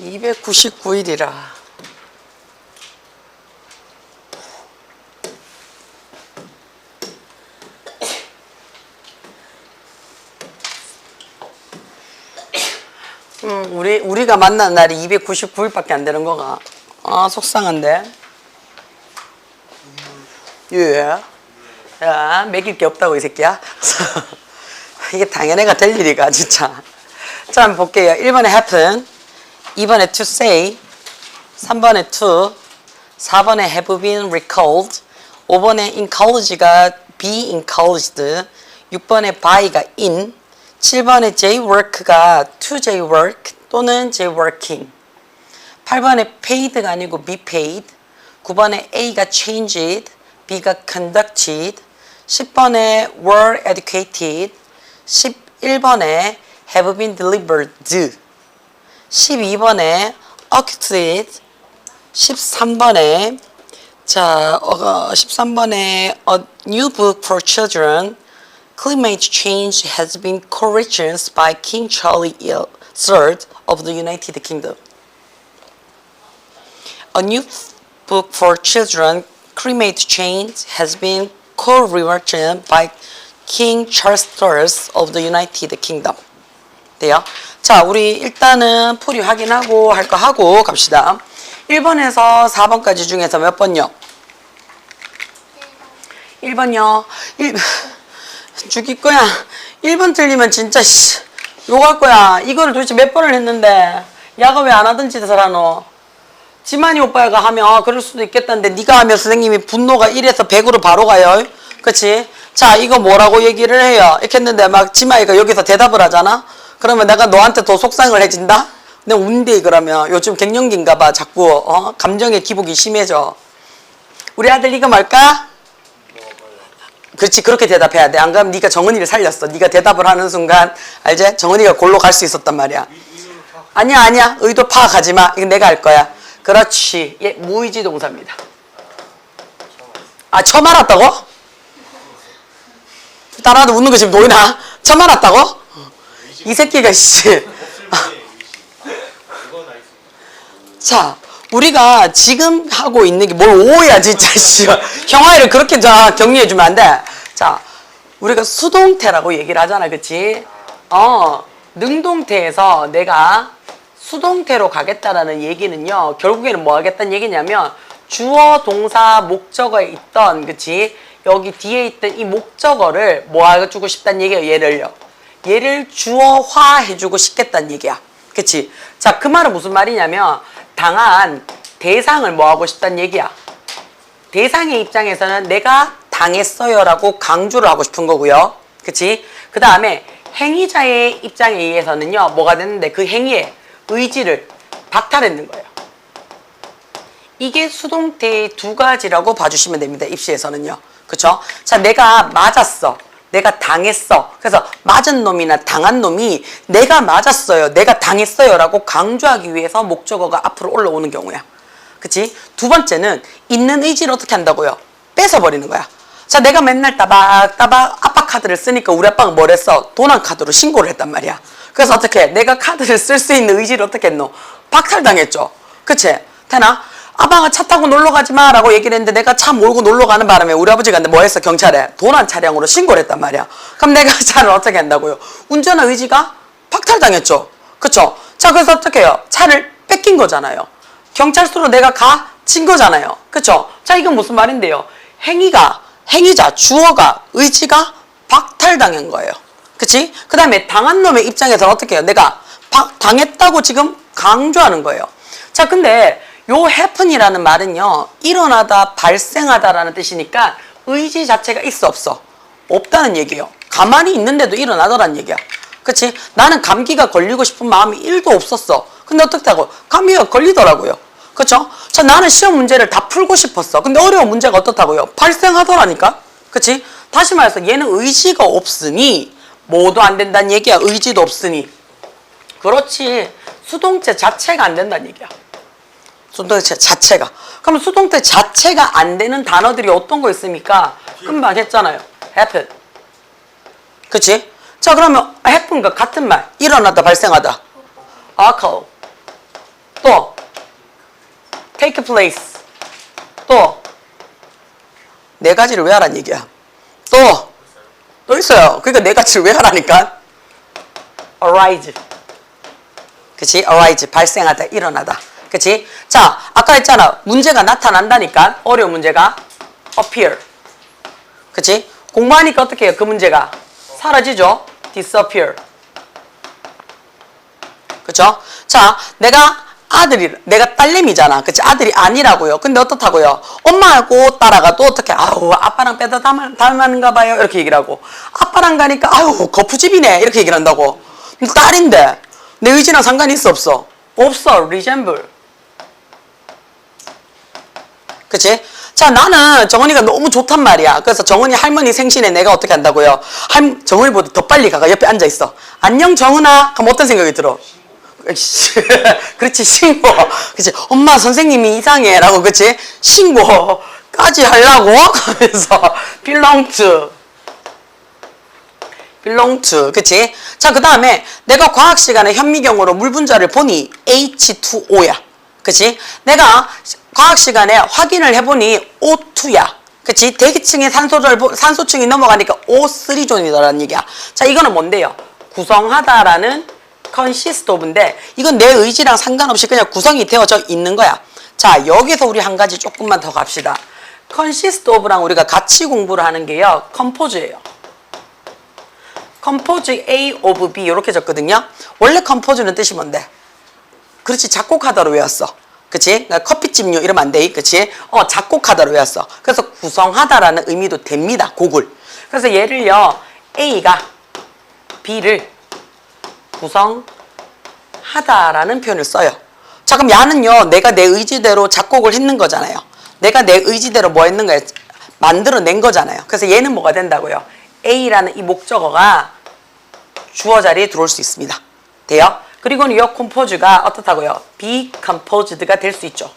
299일이라. 우리가 만난 날이 299일밖에 안 되는 거가. 아, 속상한데. 예. 야, 먹일 게 없다고, 이 새끼야. 이게 당연해가 될 일이가, 진짜. 자, 한번 볼게요. 1번에 happen, 2번에 to say, 3번에 to, 4번에 have been recalled, 5번에 encourage가 be encouraged, 6번에 by가 in, 7번에 J-work가 to J-work 또는 J-working, 8번에 paid가 아니고 be paid, 9번에 A가 changed, B가 conducted, 10번에 were educated, 11번에 have been delivered, 12번에 acted, 13번에 13번에 a new book for children, climate change has been co-written by King Charles III of the United Kingdom. A new book for children, climate change has been co-written by King Charles III of the United Kingdom. 돼요? 자, 우리 일단은 풀이 확인하고 할 거 하고 갑시다. 1번에서 4번까지 중에서 몇 번요? 1번요. 죽일 거야. 1번 틀리면 진짜 욕할 거야. 이거를 도대체 몇 번을 했는데 야가 왜 안 하던 짓을 하노? 지만이 오빠가 하면 그럴 수도 있겠다는데 네가 하면 선생님이 분노가 1에서 100으로 바로 가요. 그치? 자, 이거 뭐라고 얘기를 해요? 이렇게 했는데 막 지만이가 여기서 대답을 하잖아? 그러면 내가 너한테 더 속상을 해진다? 내가 운대 그러면 요즘 갱년기인가 봐. 자꾸 감정의 기복이 심해져. 우리 아들 이거 뭘까? 그렇지, 그렇게 대답해야 돼. 안 그러면 네가 정은이를 살렸어. 네가 대답을 하는 순간 알지? 정은이가 골로 갈 수 있었단 말이야. 아니야. 의도 파악하지 마. 이거 내가 할 거야. 그렇지. 예, 무의지 동사입니다. 아, 처음 알았다고? 따라도 웃는 거 지금 보이나? 처음 알았다고? 이 새끼가 씨. 자, 우리가 지금 하고 있는 게 뭘 오해야 진짜 씨. 형아이를 그렇게 격리해 주면 안 돼. 자, 우리가 수동태라고 얘기를 하잖아, 그치? 능동태에서 내가 수동태로 가겠다라는 얘기는요, 결국에는 뭐 하겠다는 얘기냐면 주어, 동사, 목적어에 있던, 그치? 여기 뒤에 있던 이 목적어를 뭐 해주고 싶다는 얘기예요. 얘를 주어화 해주고 싶겠다는 얘기야. 그치? 자, 그 말은 무슨 말이냐면 당한 대상을 뭐 하고 싶다는 얘기야. 대상의 입장에서는 내가 당했어요 라고 강조를 하고 싶은 거고요. 그치? 그 다음에 행위자의 입장에 의해서는요, 뭐가 됐는데 그 행위의 의지를 박탈했는 거예요. 이게 수동태의 두 가지라고 봐주시면 됩니다. 입시에서는요. 그쵸? 자, 내가 맞았어. 내가 당했어. 그래서 맞은 놈이나 당한 놈이 내가 맞았어요, 내가 당했어요 라고 강조하기 위해서 목적어가 앞으로 올라오는 경우야. 그치? 두 번째는 있는 의지를 어떻게 한다고요? 뺏어버리는 거야. 자, 내가 맨날 따박 아빠 카드를 쓰니까 우리 아빠가 뭘 했어? 도난 카드로 신고를 했단 말이야. 그래서 어떻게 해? 내가 카드를 쓸 수 있는 의지를 어떻게 했노? 박탈당했죠. 그치? 되나? 아빠가 차 타고 놀러 가지 마 라고 얘기를 했는데 내가 차 몰고 놀러 가는 바람에 우리 아버지가 뭐 했어? 경찰에 도난 차량으로 신고를 했단 말이야. 그럼 내가 차를 어떻게 한다고요? 운전의 의지가 박탈당했죠. 그쵸? 자, 그래서 어떻게 해요? 차를 뺏긴 거잖아요. 경찰서로 내가 친 거잖아요. 그쵸? 자, 이건 무슨 말인데요? 행위자, 주어가, 의지가 박탈당한 거예요. 그치? 그 다음에 당한 놈의 입장에서는 어떻게 해요? 내가 당했다고 지금 강조하는 거예요. 자, 근데 요 happen이라는 말은요, 일어나다, 발생하다라는 뜻이니까 의지 자체가 있어, 없어? 없다는 얘기예요. 가만히 있는데도 일어나더라는 얘기야. 그치? 나는 감기가 걸리고 싶은 마음이 1도 없었어. 근데 어떻게 하고? 감기가 걸리더라고요. 그쵸? 자, 나는 시험 문제를 다 풀고 싶었어. 근데 어려운 문제가 어떻다고요? 발생하더라니까? 그치? 다시 말해서 얘는 의지가 없으니 뭐도 안 된다는 얘기야. 의지도 없으니. 그렇지. 수동태 자체가 안 된다는 얘기야. 수동태 자체가. 그럼 수동태 자체가 안 되는 단어들이 어떤 거 있습니까? 금방 했잖아요. happen. 그치? 자, 그러면 happen과 같은 말. 일어나다, 발생하다. occur. take place. 또 네 가지를 외우라는 얘기야. 또 있어요. 그러니까 네 가지를 외우라니까. arise. 그치? arise. 발생하다, 일어나다. 그치? 자, 아까 했잖아. 문제가 나타난다니까. 어려운 문제가 appear. 그치? 공부하니까 어떻게 해요? 그 문제가 사라지죠? disappear. 그쵸? 자, 내가 딸내미잖아. 그치? 아들이 아니라고요. 근데 어떻다고요? 엄마하고 따라가도 어떻게, 아우, 아빠랑 빼다 닮았는가 봐요. 이렇게 얘기를 하고. 아빠랑 가니까, 아우, 거푸집이네. 이렇게 얘기를 한다고. 딸인데, 내 의지랑 상관이 있어, 없어? 없어. resemble. 그치? 자, 나는 정은이가 너무 좋단 말이야. 그래서 정은이 할머니 생신에 내가 어떻게 한다고요? 정은이보다 더 빨리 가가 옆에 앉아있어. 안녕, 정은아. 그럼 어떤 생각이 들어? 그렇지, 신고. 그치? 엄마, 선생님이 이상해. 라고, 그치? 신고까지 하려고? 하면서, belong to. 그치? 자, 그 다음에 내가 과학 시간에 현미경으로 물 분자를 보니 H2O야. 그치? 내가 과학 시간에 확인을 해보니 O2야. 그치? 대기층의 산소층이 넘어가니까 O3존이다라는 얘기야. 자, 이거는 뭔데요? 구성하다라는 consist of인데 이건 내 의지랑 상관없이 그냥 구성이 되어져 있는 거야. 자, 여기서 우리 한 가지 조금만 더 갑시다. consist of랑 우리가 같이 공부를 하는 게요. compose예요. compose A of B 이렇게 적거든요. 원래 compose는 뜻이 뭔데? 그렇지, 작곡하다로 외웠어. 그치? 그러니까 커피집류 이러면 안 돼. 그치? 작곡하다로 외웠어. 그래서 구성하다라는 의미도 됩니다. 곡을. 그래서 예를요, A가 B를 구성하다라는 표현을 써요. 자, 그럼 야는요, 내가 내 의지대로 작곡을 했는 거잖아요. 내가 내 의지대로 뭐 했는 거야? 만들어낸 거잖아요. 그래서 얘는 뭐가 된다고요? A라는 이 목적어가 주어 자리에 들어올 수 있습니다. 돼요? 그리고는 이 compose가 어떻다고요? be composed가 될 수 있죠.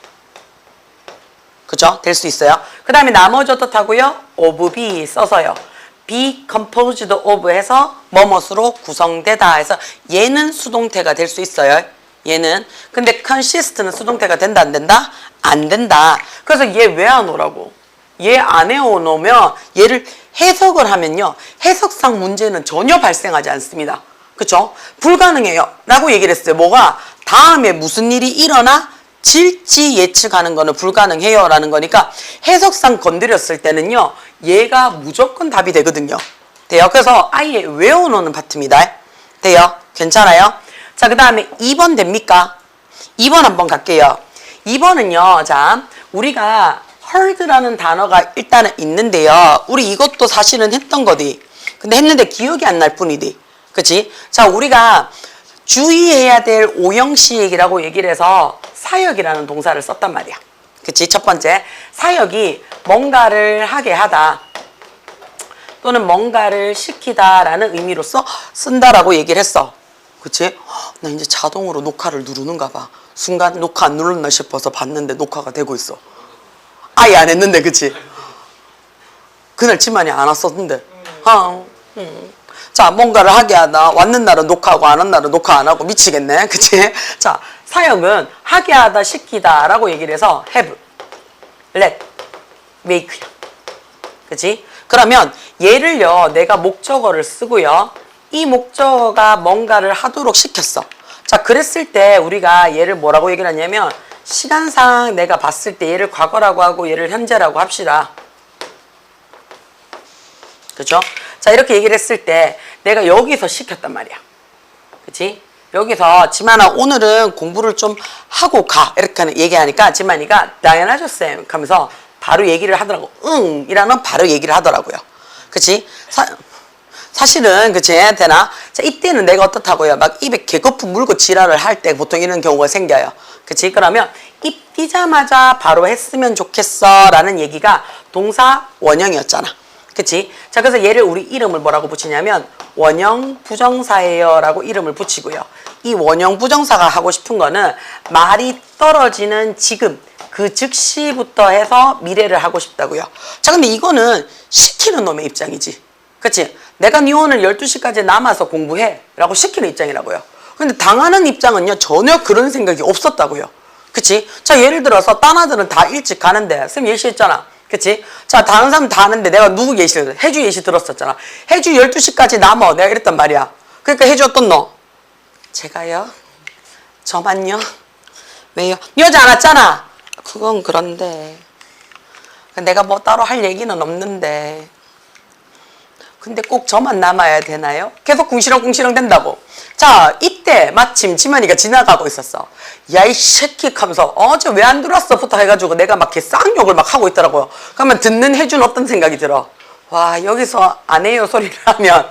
그죠? 될 수 있어요. 그 다음에 나머지 어떻다고요? of be 써서요. be composed of 해서 뭐뭇으로 구성되다 해서 얘는 수동태가 될 수 있어요. 얘는. 근데 consist는 수동태가 된다 안 된다? 안 된다. 그래서 얘 왜 안 오라고? 얘 안 해놓으면 얘를 해석을 하면요. 해석상 문제는 전혀 발생하지 않습니다. 그쵸? 불가능해요. 라고 얘기를 했어요. 뭐가? 다음에 무슨 일이 일어나? 질지 예측하는 거는 불가능해요. 라는 거니까 해석상 건드렸을 때는요. 얘가 무조건 답이 되거든요. 돼요? 그래서 아예 외워놓는 파트입니다. 돼요? 괜찮아요? 자, 그 다음에 2번 됩니까? 2번 한번 갈게요. 2번은요. 자, 우리가 heard라는 단어가 일단은 있는데요. 우리 이것도 사실은 했던 거디. 근데 했는데 기억이 안 날 뿐이디. 그치? 자, 우리가 주의해야 될 오형식이라고 얘기를 해서 사역이라는 동사를 썼단 말이야. 그치? 첫 번째, 사역이 뭔가를 하게 하다 또는 뭔가를 시키다 라는 의미로서 쓴다라고 얘기를 했어. 그치? 나 이제 자동으로 녹화를 누르는가 봐. 순간 녹화 안 눌렀나 싶어서 봤는데 녹화가 되고 있어. 아예 안 했는데, 그치? 그날 집만이 안 왔었는데. 자, 뭔가를 하게 하다. 왔는 날은 녹화하고 안 온 날은 녹화 안 하고 미치겠네. 그치? 자, 사역은 하게 하다, 시키다 라고 얘기를 해서 have, let, make야. 그치? 그러면 얘를요, 내가 목적어를 쓰고요. 이 목적어가 뭔가를 하도록 시켰어. 자, 그랬을 때 우리가 얘를 뭐라고 얘기를 하냐면 시간상 내가 봤을 때 얘를 과거라고 하고 얘를 현재라고 합시다. 그죠? 자, 이렇게 얘기를 했을 때 내가 여기서 시켰단 말이야. 그치? 여기서 지만아 오늘은 공부를 좀 하고 가 이렇게 얘기하니까 지만이가 당연하죠 쌤 하면서 바로 얘기를 하더라고. 응 이라는 바로 얘기를 하더라고요. 그치? 사실은 그치? 되나? 자, 이때는 내가 어떻다고요? 막 입에 개거품 물고 지랄을 할 때 보통 이런 경우가 생겨요. 그치? 그러면 입 띄자마자 바로 했으면 좋겠어 라는 얘기가 동사 원형이었잖아. 그치? 자, 그래서 얘를 우리 이름을 뭐라고 붙이냐면 원형 부정사예요 라고 이름을 붙이고요. 이 원형 부정사가 하고 싶은 거는 말이 떨어지는 지금 그 즉시부터 해서 미래를 하고 싶다고요. 자, 근데 이거는 시키는 놈의 입장이지. 그치? 내가 니 오늘 12시까지 남아서 공부해 라고 시키는 입장이라고요. 근데 당하는 입장은요 전혀 그런 생각이 없었다고요. 그치? 자, 예를 들어서 딴 아들은 다 일찍 가는데 쌤 예시했잖아. 그치? 자, 다른 사람 다 하는데 내가 누구 예시를 해주 예시 들었었잖아. 해주 12시까지 남어. 내가 이랬단 말이야. 그러니까 해주 어떤 너? 제가요? 저만요? 왜요? 여자 안 왔잖아. 그건 그런데 내가 뭐 따로 할 얘기는 없는데 근데 꼭 저만 남아야 되나요? 계속 궁시렁궁시렁 된다고. 자, 이때 마침 지만이가 지나가고 있었어. 야, 이 새끼 하면서 어제 왜 안 들어왔어?부터 해가지고 내가 막 이렇게 쌍욕을 막 하고 있더라고요. 그러면 듣는 해준 어떤 생각이 들어? 와, 여기서 안 해요 소리를 하면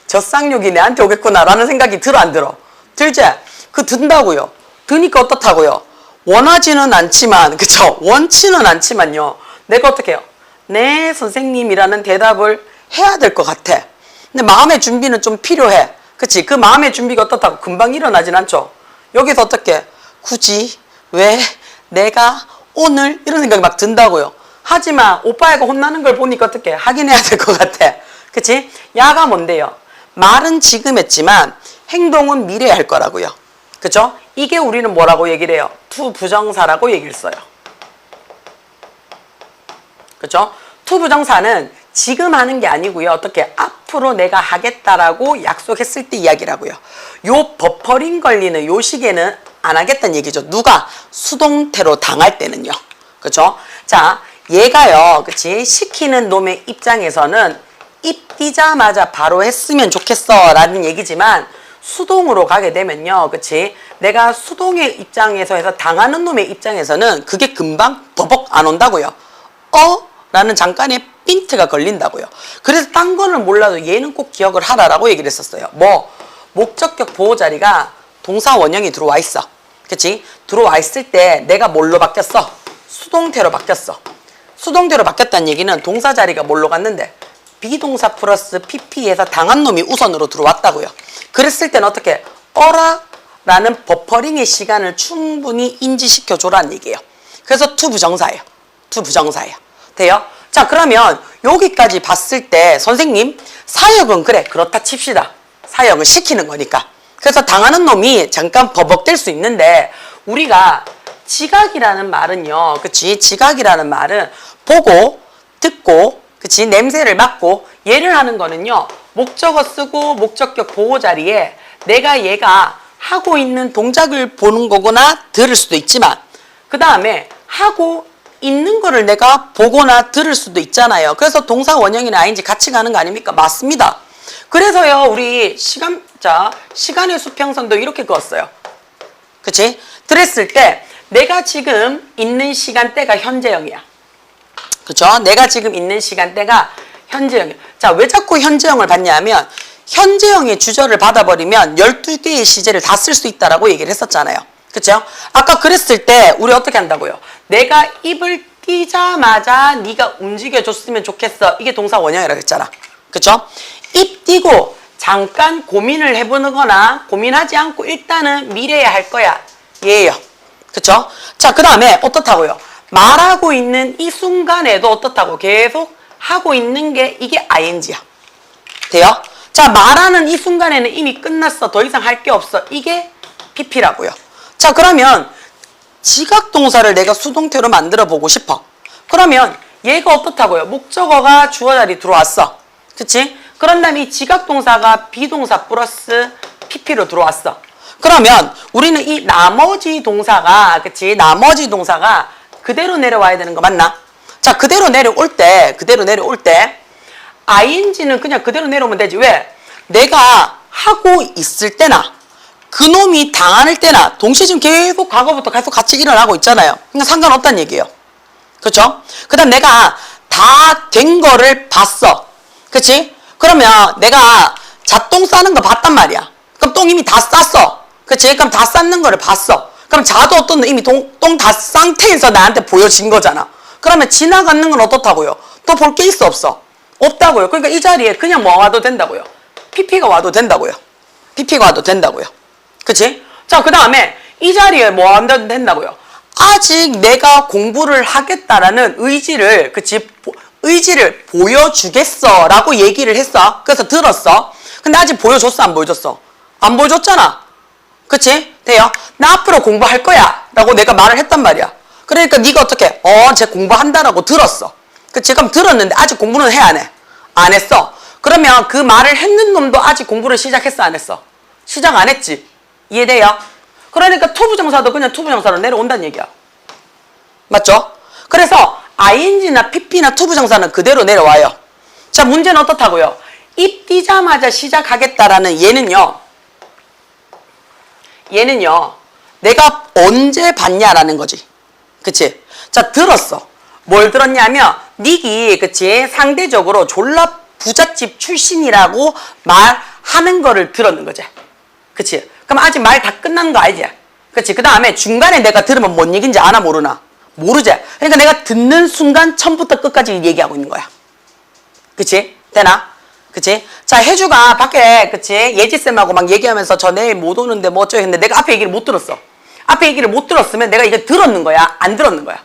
저 쌍욕이 내한테 오겠구나라는 생각이 들어 안 들어? 들지? 그 든다고요. 드니까 어떻다고요? 원하지는 않지만, 그쵸? 원치는 않지만요. 내가 어떻게 해요? 네, 선생님이라는 대답을 해야 될 것 같아. 근데 마음의 준비는 좀 필요해. 그치? 그 마음의 준비가 어떻다고? 금방 일어나진 않죠? 여기서 어떻게? 굳이? 왜? 내가? 오늘? 이런 생각이 막 든다고요. 하지만 오빠애가 혼나는 걸 보니까 어떻게? 하긴 해야 될 것 같아. 그치? 야가 뭔데요? 말은 지금 했지만 행동은 미래에 할 거라고요. 그쵸? 이게 우리는 뭐라고 얘기를 해요? 투부정사라고 얘기를 써요. 그쵸? 투부정사는 지금 하는 게 아니고요. 어떻게? 앞으로 내가 하겠다라고 약속했을 때 이야기라고요. 요 버퍼링 걸리는 요 시기에는 안 하겠다는 얘기죠. 누가? 수동태로 당할 때는요. 그쵸? 자, 얘가요. 그치? 시키는 놈의 입장에서는 입 띄자마자 바로 했으면 좋겠어 라는 얘기지만 수동으로 가게 되면요. 그치? 내가 수동의 입장에서 해서 당하는 놈의 입장에서는 그게 금방 버벅 안 온다고요. 라는 잠깐의 핀트가 걸린다고요. 그래서 딴 거는 몰라도 얘는 꼭 기억을 하라라고 얘기를 했었어요. 뭐? 목적격 보호 자리가 동사 원형이 들어와 있어. 그치? 들어와 있을 때 내가 뭘로 바뀌었어? 수동태로 바뀌었어. 수동태로 바뀌었다는 얘기는 동사 자리가 뭘로 갔는데? 비동사 플러스 PP에서 당한 놈이 우선으로 들어왔다고요. 그랬을 때는 어떻게? 라는 버퍼링의 시간을 충분히 인지시켜줘라는 얘기예요. 그래서 투부정사예요. 투부정사예요. 돼요? 자, 그러면 여기까지 봤을 때 선생님 사역은 그래 그렇다 칩시다. 사역은 시키는 거니까. 그래서 당하는 놈이 잠깐 버벅될 수 있는데 우리가 지각이라는 말은요. 그치? 지각이라는 말은 보고 듣고 그치? 냄새를 맡고 얘를 하는 거는요. 목적어 쓰고 목적격 보호 자리에 내가 얘가 하고 있는 동작을 보는 거거나 들을 수도 있지만 그 다음에 하고 있는 거를 내가 보거나 들을 수도 있잖아요. 그래서 동사 원형이나 ing 같이 가는 거 아닙니까? 맞습니다. 그래서요 우리 시간의 수평선도 이렇게 그었어요. 그치? 그랬을 때 내가 지금 있는 시간대가 현재형이야. 그쵸? 내가 지금 있는 시간대가 현재형이야. 자, 왜 자꾸 현재형을 받냐면 현재형의 주절을 받아버리면 12개의 시제를 다 쓸 수 있다라고 얘기를 했었잖아요. 그쵸? 아까 그랬을 때 우리 어떻게 한다고요? 내가 입을 띄자마자 네가 움직여줬으면 좋겠어. 이게 동사 원형이라고 했잖아. 그쵸? 입 띄고 잠깐 고민을 해보는 거나 고민하지 않고 일단은 미래에 할 거야. 얘예요. 그쵸? 자, 그 다음에 어떻다고요? 말하고 있는 이 순간에도 어떻다고? 계속 하고 있는 게 이게 ing야. 돼요? 자, 말하는 이 순간에는 이미 끝났어. 더 이상 할 게 없어. 이게 pp라고요. 자, 그러면 지각동사를 내가 수동태로 만들어 보고 싶어. 그러면 얘가 어떻다고요? 목적어가 주어 자리 들어왔어. 그치? 그런 다음에 이 지각동사가 비동사 플러스 pp로 들어왔어. 그러면 우리는 이 나머지 동사가 그치? 나머지 동사가 그대로 내려와야 되는 거 맞나? 자, 그대로 내려올 때 ing는 그냥 그대로 내려오면 되지. 왜? 내가 하고 있을 때나 그놈이 당할 때나 동시에 지금 계속 과거부터 계속 같이 일어나고 있잖아요. 그러니까 상관없다는 얘기예요. 그렇죠? 그 다음 내가 다 된 거를 봤어. 그치? 그러면 내가 잣똥 싸는 거 봤단 말이야. 그럼 똥 이미 다 쌌어. 그치? 그럼 다 쌌는 거를 봤어. 그럼 자도 어떤 이미 똥 다 상태에서 나한테 보여진 거잖아. 그러면 지나가는 건 어떻다고요? 또 볼 게 있어 없어? 없다고요. 그러니까 이 자리에 그냥 뭐 와도 된다고요. PP가 와도 된다고요. PP가 와도 된다고요. 그치? 자, 그 다음에 이 자리에 뭐 하면 된다고요? 아직 내가 공부를 하겠다라는 의지를, 그치? 의지를 보여주겠어 라고 얘기를 했어. 그래서 들었어. 근데 아직 보여줬어? 안 보여줬어? 안 보여줬잖아. 그치? 돼요? 나 앞으로 공부할 거야 라고 내가 말을 했단 말이야. 그러니까 네가 어떻게 쟤 공부한다라고 들었어. 그치? 그럼 들었는데 아직 공부는 해 안 해? 안 했어. 그러면 그 말을 했는 놈도 아직 공부를 시작했어 안 했어? 시작 안 했지. 이해돼요? 그러니까 투부정사도 그냥 투부정사로 내려온다는 얘기야. 맞죠? 그래서 ing나 pp나 투부정사는 그대로 내려와요. 자, 문제는 어떻다고요? 입 띄자마자 시작하겠다라는 얘는요 내가 언제 봤냐라는 거지. 그치? 자, 들었어. 뭘 들었냐면 닉이 그치 상대적으로 졸라 부잣집 출신이라고 말하는 거를 들었는 거지. 그치? 그럼 아직 말 다 끝난 거 알지? 그치? 그 다음에 중간에 내가 들으면 뭔 얘기인지 아나 모르나? 모르지? 그러니까 내가 듣는 순간 처음부터 끝까지 얘기하고 있는 거야. 그치? 되나? 그치? 자, 혜주가 밖에 그치? 예지쌤하고 막 얘기하면서 저 내일 못 오는데 뭐 어쩌고 했는데 내가 앞에 얘기를 못 들었어. 앞에 얘기를 못 들었으면 내가 이거 들었는 거야? 안 들었는 거야?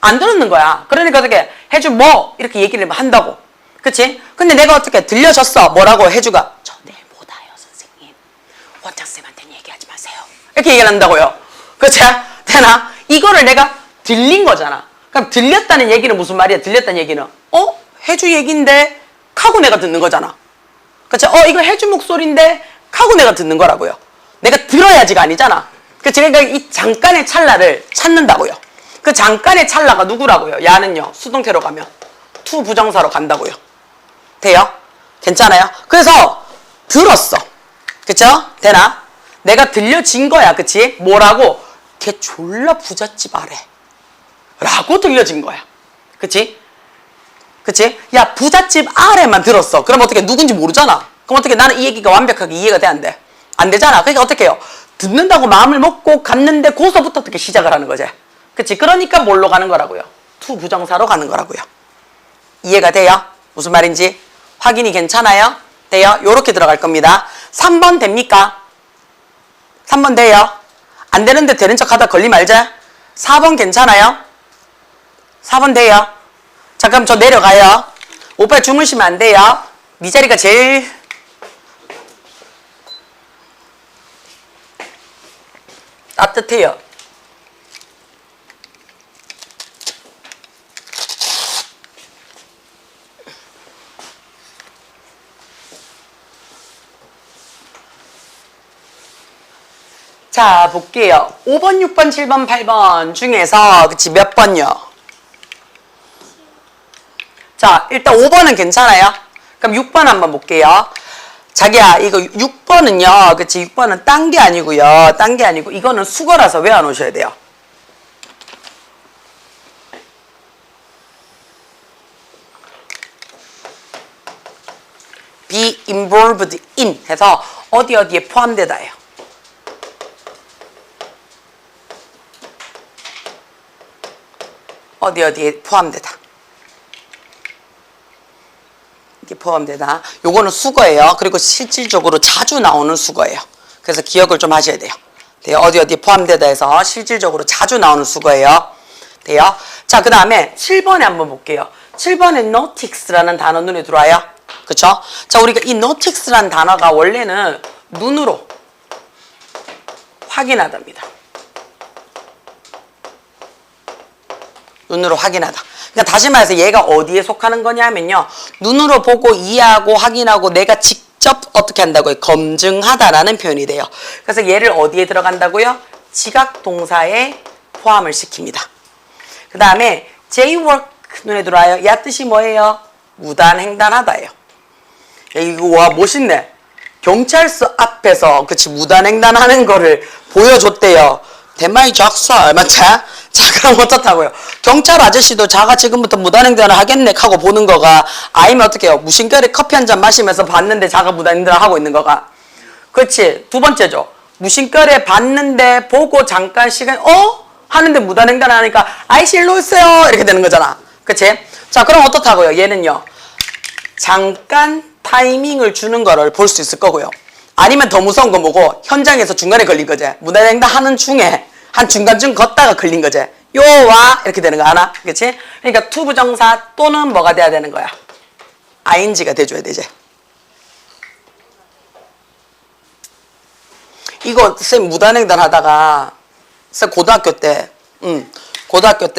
안 들었는 거야. 그러니까 어떻게 혜주 뭐 이렇게 얘기를 한다고. 그치? 근데 내가 어떻게 들려줬어. 뭐라고 혜주가 저 내일 못 와요 선생님. 원장쌤한테는 얘기하지 마세요. 이렇게 얘기를 한다고요. 그치? 되나? 이거를 내가 들린 거잖아. 그럼 들렸다는 얘기는 무슨 말이야? 들렸다는 얘기는 혜주 얘기인데 하고 내가 듣는 거잖아. 그치? 이거 혜주 목소리인데 하고 내가 듣는 거라고요. 내가 들어야지가 아니잖아. 그치? 그러니까 이 잠깐의 찰나를 찾는다고요. 그 잠깐의 찰나가 누구라고요? 야는요 수동태로 가면 투 부정사로 간다고요. 돼요? 괜찮아요? 그래서 들었어. 그쵸? 되나? 내가 들려진 거야. 그치? 뭐라고? 걔 졸라 부잣집 아래 라고 들려진 거야. 그치? 그치? 야, 부잣집 아래만 들었어. 그럼 어떻게 누군지 모르잖아. 그럼 어떻게 나는 이 얘기가 완벽하게 이해가 돼? 안 돼? 안 되잖아. 그러니까 어떻게 해요? 듣는다고 마음을 먹고 갔는데 거기서부터 어떻게 시작을 하는 거지? 그치? 그러니까 뭘로 가는 거라고요? 투 부정사로 가는 거라고요. 이해가 돼요? 무슨 말인지? 확인이 괜찮아요? 돼요? 요렇게 들어갈 겁니다. 3번 됩니까? 3번 돼요? 안 되는데 되는 척 하다 걸리 말자. 4번 괜찮아요? 4번 돼요? 자, 그럼 저 내려가요. 오빠 주무시면 안 돼요. 네 자리가 제일 따뜻해요. 자, 볼게요. 5번, 6번, 7번, 8번 중에서 그치 몇 번요? 자, 일단 5번은 괜찮아요? 그럼 6번 한번 볼게요. 자기야, 이거 6번은요, 그치? 6번은 딴 게 아니고요. 딴 게 아니고, 이거는 수거라서 외워 놓으셔야 돼요. be involved in 해서 어디에 포함되다예요. 어디에 포함되다. 이게 포함되다. 요거는 수거예요. 그리고 실질적으로 자주 나오는 수거예요. 그래서 기억을 좀 하셔야 돼요. 돼요? 어디에 포함되다 해서 실질적으로 자주 나오는 수거예요. 돼요? 자, 그 다음에 7번에 한번 볼게요. 7번에 notice라는 단어 눈에 들어와요. 그쵸? 자, 우리가 이 notice라는 단어가 원래는 눈으로 확인하답니다. 눈으로 확인하다. 그러니까 다시 말해서 얘가 어디에 속하는 거냐면요. 눈으로 보고 이해하고 확인하고 내가 직접 어떻게 한다고요? 검증하다라는 표현이 돼요. 그래서 얘를 어디에 들어간다고요? 지각 동사에 포함을 시킵니다. 그 다음에 jaywalk 눈에 들어와요. 야 뜻이 뭐예요? 무단횡단하다예요. 야, 이거 와 멋있네. 경찰서 앞에서 그치 무단횡단하는 거를 보여줬대요. 대마이 작살 맞지? 자, 그럼 어떻다고요? 경찰 아저씨도 자가 지금부터 무단횡단을 하겠네 하고 보는 거가, 아니면 어떻게 해요? 무심결에 커피 한 잔 마시면서 봤는데 자가 무단횡단을 하고 있는 거가. 그렇지. 두 번째죠. 무심결에 봤는데 보고 잠깐 시간 하는데 무단횡단을 하니까 아이씨 일로 오세요 이렇게 되는 거잖아. 그치? 자, 그럼 어떻다고요? 얘는요 잠깐 타이밍을 주는 거를 볼 수 있을 거고요. 아니면 더 무서운 건 뭐고, 현장에서 중간에 걸린 거지. 무단횡단 하는 중에 한 중간쯤 걷다가 걸린 거지. 요와 이렇게 되는 거 아나? 그치? 그러니까 투부정사 또는 뭐가 돼야 되는 거야? ing가 돼줘야 되지. 이거 쌤 무단횡단 하다가 쌤 고등학교 때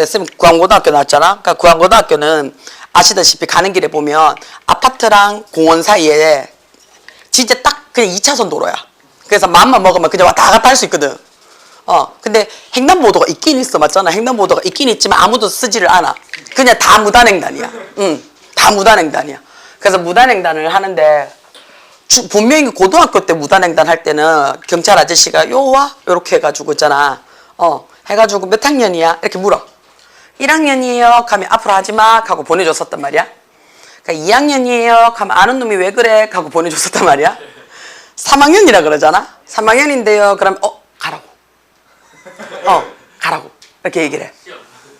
쌤 구안고등학교 나왔잖아. 그러니까 구안고등학교는 아시다시피 가는 길에 보면 아파트랑 공원 사이에 진짜 딱 그냥 2차선 도로야. 그래서 마음만 먹으면 그냥 왔다 갔다 할 수 있거든. 근데 횡단보도가 있긴 있어. 맞잖아. 횡단보도가 있긴 있지만 아무도 쓰지를 않아. 그냥 다 무단횡단이야. 다 무단횡단이야. 그래서 무단횡단을 하는데 분명히 고등학교 때 무단횡단 할 때는 경찰 아저씨가 요와 요렇게 해가지고 있잖아. 해가지고 몇 학년이야? 이렇게 물어. 1학년이에요. 하면 앞으로 하지마 하고 보내줬었단 말이야. 그러니까 2학년이에요. 하면 아는 놈이 왜 그래? 하고 보내줬었단 말이야. 3학년이라 그러잖아. 3학년인데요. 그러면 가라고. 가라고. 이렇게 얘기를 해.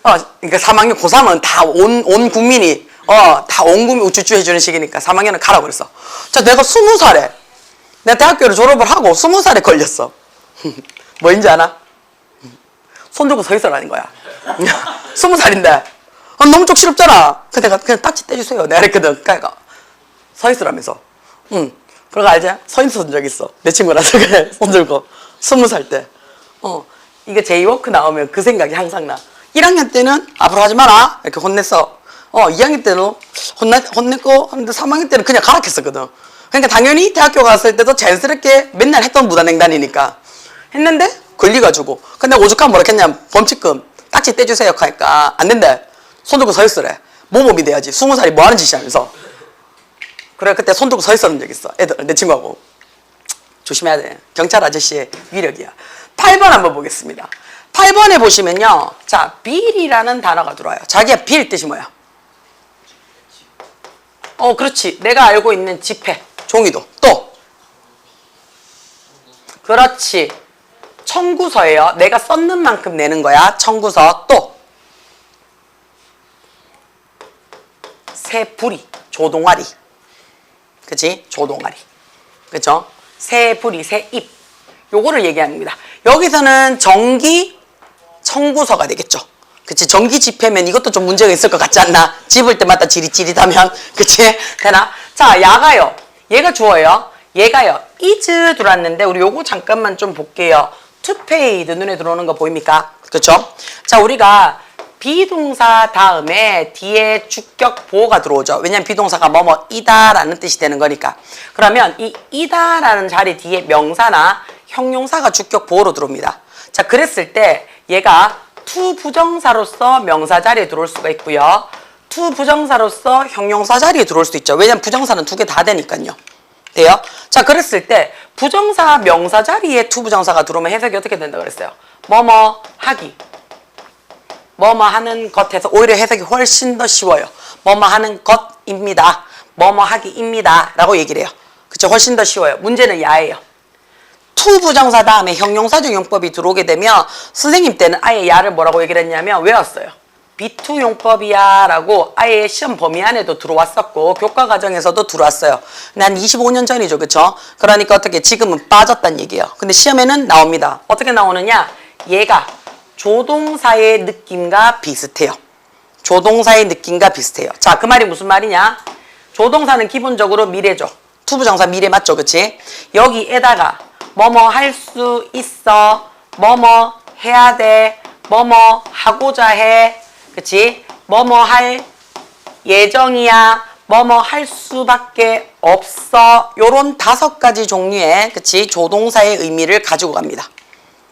그러니까 3학년 고3은 다 온 국민이 다 온 국민 우쭈쭈 해주는 시기니까 3학년은 가라고 그랬어. 자, 내가 20살에 내가 대학교를 졸업을 하고 20살에 걸렸어. 뭐인지 아나? 손 들고 서 있으라는 거야. 20살인데 너무 쪽시럽잖아. 그래서 내가 그냥 딱지 떼주세요. 내가 그랬거든. 그러니까 서 있으라면서. 그러고 알지? 서 있었던 적 있어. 내 친구라서 그래. 손 들고 20살 때. 이게 제이워크 나오면 그 생각이 항상 나. 1학년 때는 앞으로 하지 마라 이렇게 혼냈어. 2학년 때는 혼냈고 하는데 3학년 때는 그냥 가락했었거든. 그러니까 당연히 대학교 갔을 때도 자연스럽게 맨날 했던 무단횡단이니까 했는데 걸려가지고. 근데 오죽하면 뭐라 했냐, 범칙금 딱지 떼주세요 하니까 안 된대. 손 들고 서 있으래. 모범이 돼야지. 20살이 뭐 하는 짓이야 하면서. 그래 그때 손 들고 서 있었던 적 있어. 애들 내 친구하고. 조심해야 돼. 경찰 아저씨의 위력이야. 8번 한번 보겠습니다. 8번에 보시면요. 자, 빌이라는 단어가 들어와요. 자기야, 빌 뜻이 뭐야? 그렇지. 내가 알고 있는 지폐, 종이도. 또. 그렇지. 청구서예요. 내가 썼는 만큼 내는 거야. 청구서. 또. 새부리, 조동아리. 그치? 조동아리. 그쵸? 새부리, 새입. 요거를 얘기합니다. 여기서는 정기 청구서가 되겠죠. 그치? 정기 지폐면 이것도 좀 문제가 있을 것 같지 않나? 집을 때마다 지릿지릿하면. 그치? 되나? 자, 야가요. 얘가 주어예요. 얘가요. is 들어왔는데 우리 요거 잠깐만 좀 볼게요. to paid 눈에 들어오는 거 보입니까? 그쵸? 자, 우리가 비동사 다음에 뒤에 주격 보호가 들어오죠. 왜냐면 비동사가 뭐뭐이다 라는 뜻이 되는 거니까. 그러면 이 이다 라는 자리 뒤에 명사나 형용사가 주격 보호로 들어옵니다. 자, 그랬을 때 얘가 to 부정사로서 명사 자리에 들어올 수가 있고요. to 부정사로서 형용사 자리에 들어올 수도 있죠. 왜냐면 부정사는 두 개 다 되니까요. 돼요? 자, 그랬을 때 부정사 명사 자리에 to 부정사가 들어오면 해석이 어떻게 된다 그랬어요? 뭐뭐 하기. 뭐뭐 하는 것에서 오히려 해석이 훨씬 더 쉬워요. 뭐뭐 하는 것입니다. 뭐뭐 하기입니다. 라고 얘기를 해요. 그쵸? 훨씬 더 쉬워요. 문제는 야예요. to 부정사 다음에 형용사적 용법이 들어오게 되면 선생님 때는 아예 야를 뭐라고 얘기를 했냐면 외웠어요. B2 용법이야 라고 아예 시험 범위 안에도 들어왔었고 교과 과정에서도 들어왔어요. 근데 한 25년 전이죠. 그쵸? 그러니까 어떻게 지금은 빠졌단 얘기예요. 근데 시험에는 나옵니다. 어떻게 나오느냐? 얘가 조동사의 느낌과 비슷해요. 조동사의 느낌과 비슷해요. 자, 그 말이 무슨 말이냐? 조동사는 기본적으로 미래죠. to 부정사 미래 맞죠? 그치? 여기에다가 뭐뭐 할 수 있어, 뭐뭐 해야 돼, 뭐뭐 하고자 해, 그치? 뭐뭐 할 예정이야, 뭐뭐 할 수밖에 없어. 요런 5가지 종류의 그치? 조동사의 의미를 가지고 갑니다.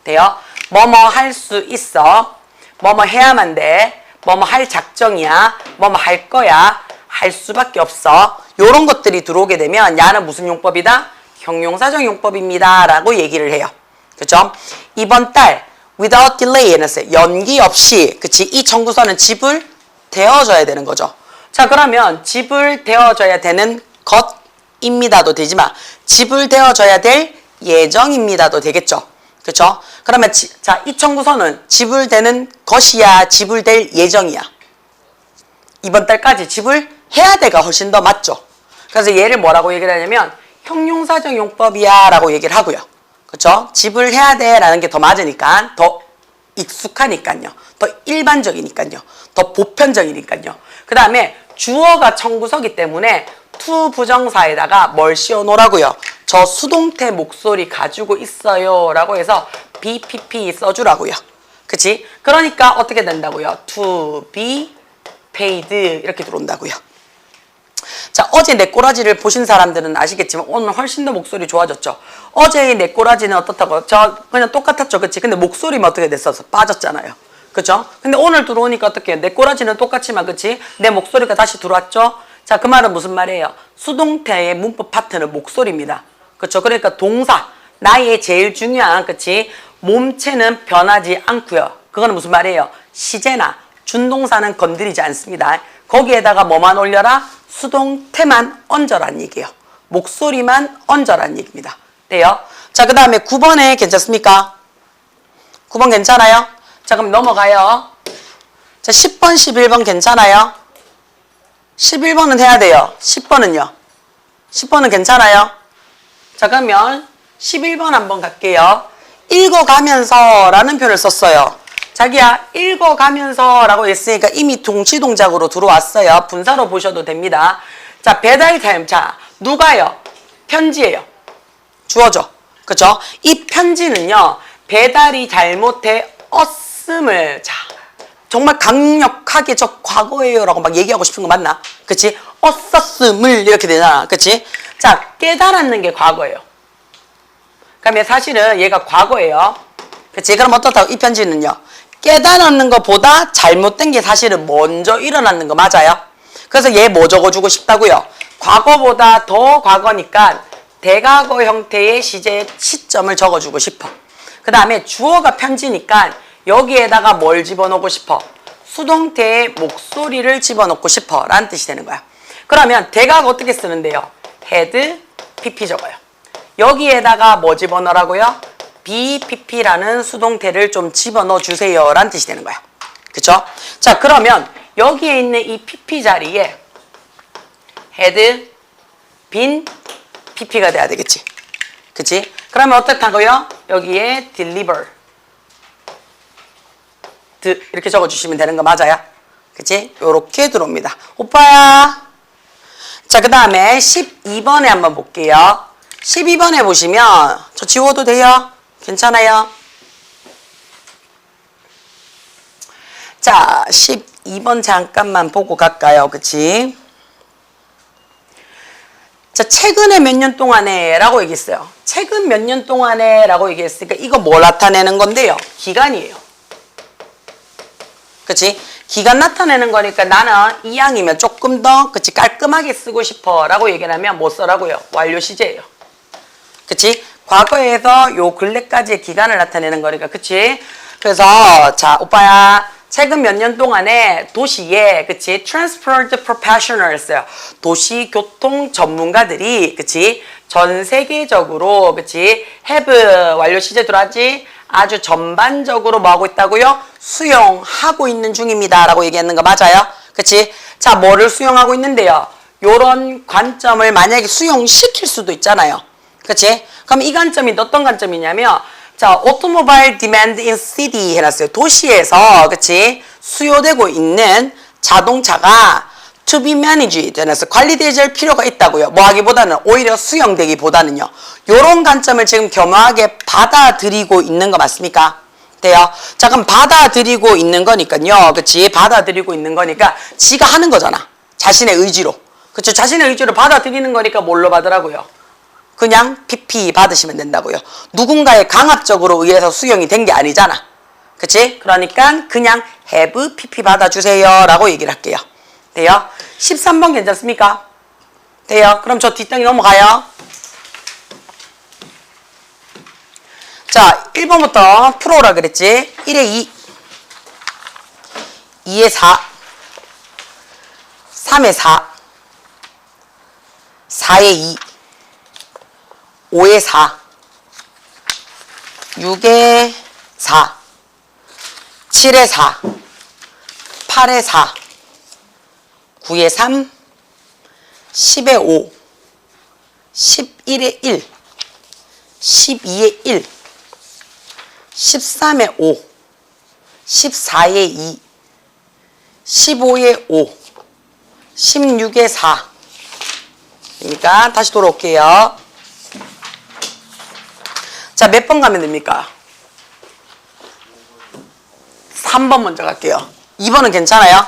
돼요? 뭐뭐 할 수 있어, 뭐뭐 해야만 돼, 뭐뭐 할 작정이야, 뭐뭐 할 거야, 할 수밖에 없어. 요런 것들이 들어오게 되면 야는 무슨 용법이다? 형용사적 용법입니다 라고 얘기를 해요. 그쵸? 이번 달 without delay 해놨어요. 연기 없이. 그치? 이 청구서는 지불되어져야 되는 거죠. 자, 그러면 지불되어져야 되는 것입니다도 되지만 지불되어져야 될 예정입니다도 되겠죠. 그쵸? 그러면 자, 이 청구서는 지불되는 것이야, 지불될 예정이야. 이번 달까지 지불해야 돼가 훨씬 더 맞죠. 그래서 얘를 뭐라고 얘기를 하냐면 형용사적 용법이야 라고 얘기를 하고요. 그쵸? 지불해야 돼 라는 게 더 맞으니까, 더 익숙하니까요. 더 일반적이니까요. 더 보편적이니까요. 그 다음에 주어가 청구서기 때문에 to 부정사에다가 뭘 씌워 놓으라고요? 저 수동태 목소리 가지고 있어요 라고 해서 BPP 써주라고요. 그치? 그러니까 어떻게 된다고요? To be paid 이렇게 들어온다고요. 자, 어제 내 꼬라지를 보신 사람들은 아시겠지만 오늘 훨씬 더 목소리 좋아졌죠. 어제의 내 꼬라지는 어떻다고? 저 그냥 똑같았죠. 그치? 근데 목소리만 어떻게 됐어서 빠졌잖아요. 그죠? 근데 오늘 들어오니까 어떻게 해요? 내 꼬라지는 똑같지만 그치? 내 목소리가 다시 들어왔죠? 자, 그 말은 무슨 말이에요? 수동태의 문법 파트는 목소리입니다. 그쵸? 그러니까 동사, 나의 제일 중요한, 그치? 몸체는 변하지 않고요. 그거는 무슨 말이에요? 시제나 준동사는 건드리지 않습니다. 거기에다가 뭐만 올려라? 수동태만 얹어란 얘기예요. 목소리만 얹어란 얘기입니다. 돼요? 자, 그 다음에 9번에 괜찮습니까? 9번 괜찮아요? 자, 그럼 넘어가요. 자, 10번, 11번 괜찮아요? 11번은 해야 돼요. 10번은요? 10번은 괜찮아요? 자, 그러면 11번 한번 갈게요. 읽어가면서 라는 표현을 썼어요. 자기야, 읽어가면서 라고 했으니까 이미 동시동작으로 들어왔어요. 분사로 보셔도 됩니다. 자, 배달 타임. 자, 누가요? 편지예요. 주어져. 그쵸? 이 편지는요, 배달이 잘못되었음을, 자, 정말 강력하게 저 과거예요 라고 막 얘기하고 싶은 거 맞나? 그치? 썼음을 이렇게 되잖아. 그치? 자, 깨달았는 게 과거예요. 그러면 사실은 얘가 과거예요. 그치? 그럼 어떻다고? 이 편지는요, 깨달았는 것보다 잘못된 게 사실은 먼저 일어났는 거 맞아요? 그래서 얘 뭐 적어주고 싶다고요? 과거보다 더 과거니까 대과거 형태의 시제의 시점을 적어주고 싶어. 그 다음에 주어가 편지니까 여기에다가 뭘 집어넣고 싶어? 수동태의 목소리를 집어넣고 싶어 라는 뜻이 되는 거야. 그러면 대과거 어떻게 쓰는데요? had, pp 적어요. 여기에다가 뭐 집어넣으라고요? BPP라는 수동태를 좀 집어넣어 주세요 라는 뜻이 되는 거야. 그쵸? 자, 그러면 여기에 있는 이 PP 자리에 had, been, PP가 돼야 되겠지. 그치? 그러면 어떻다고요? 여기에 deliver 이렇게 적어주시면 되는 거 맞아요? 그치? 요렇게 들어옵니다. 오빠야. 자, 그 다음에 12번에 한번 볼게요. 12번에 보시면 저 지워도 돼요? 괜찮아요? 자, 12번 잠깐만 보고 갈까요? 그치? 자, 최근에 몇 년 동안에 라고 얘기했어요. 최근 몇 년 동안에 라고 얘기했으니까 이거 뭐 나타내는 건데요? 기간이에요. 그치? 기간 나타내는 거니까 나는 이왕이면 조금 더 그치 깔끔하게 쓰고 싶어 라고 얘기를 하면 뭐 써라고요? 완료 시제예요. 그치? 과거에서 요 근래까지의 기간을 나타내는 거니까 그치? 그래서 자, 오빠야, 최근 몇 년 동안에 도시에 그치 transferred professionals요. 도시교통 전문가들이 그치 전 세계적으로 그치 have 완료 시제 들어왔지 아주 전반적으로 뭐 하고 있다고요? 수용하고 있는 중입니다 라고 얘기하는 거 맞아요? 그치? 자, 뭐를 수용하고 있는데요? 요런 관점을 만약에 수용시킬 수도 있잖아요. 그치? 그럼 이 관점이 어떤 관점이냐면 자, automobile demand in city 해놨어요. 도시에서 그치 수요되고 있는 자동차가 to be managed 해놨어요. 관리될 필요가 있다고요. 뭐 하기보다는 오히려 수용되기보다는요. 요런 관점을 지금 겸허하게 받아들이고 있는 거 맞습니까? 돼요? 자, 그럼 받아들이고 있는 거니까요. 그치? 받아들이고 있는 거니까 지가 하는 거잖아. 자신의 의지로. 그쵸? 자신의 의지로 받아들이는 거니까 뭘로 받으라고요? 그냥 PP 받으시면 된다고요. 누군가의 강압적으로 의해서 수용이 된 게 아니잖아. 그치? 그러니까 그냥 have PP 받아주세요 라고 얘기를 할게요. 돼요? 13번 괜찮습니까? 돼요? 그럼 저 뒷땅이 넘어가요. 자, 1번부터 풀어오라 그랬지? 1에 2, 2에 4, 3에 4, 4에 2, 5에 4, 6에 4, 7에 4, 8에 4, 9에 3, 10에 5, 11에 1, 12에 1, 13에 5, 14에 2, 15에 5, 16에 4. 그러니까 다시 돌아올게요. 자, 몇 번 가면 됩니까? 3번 먼저 갈게요. 2번은 괜찮아요?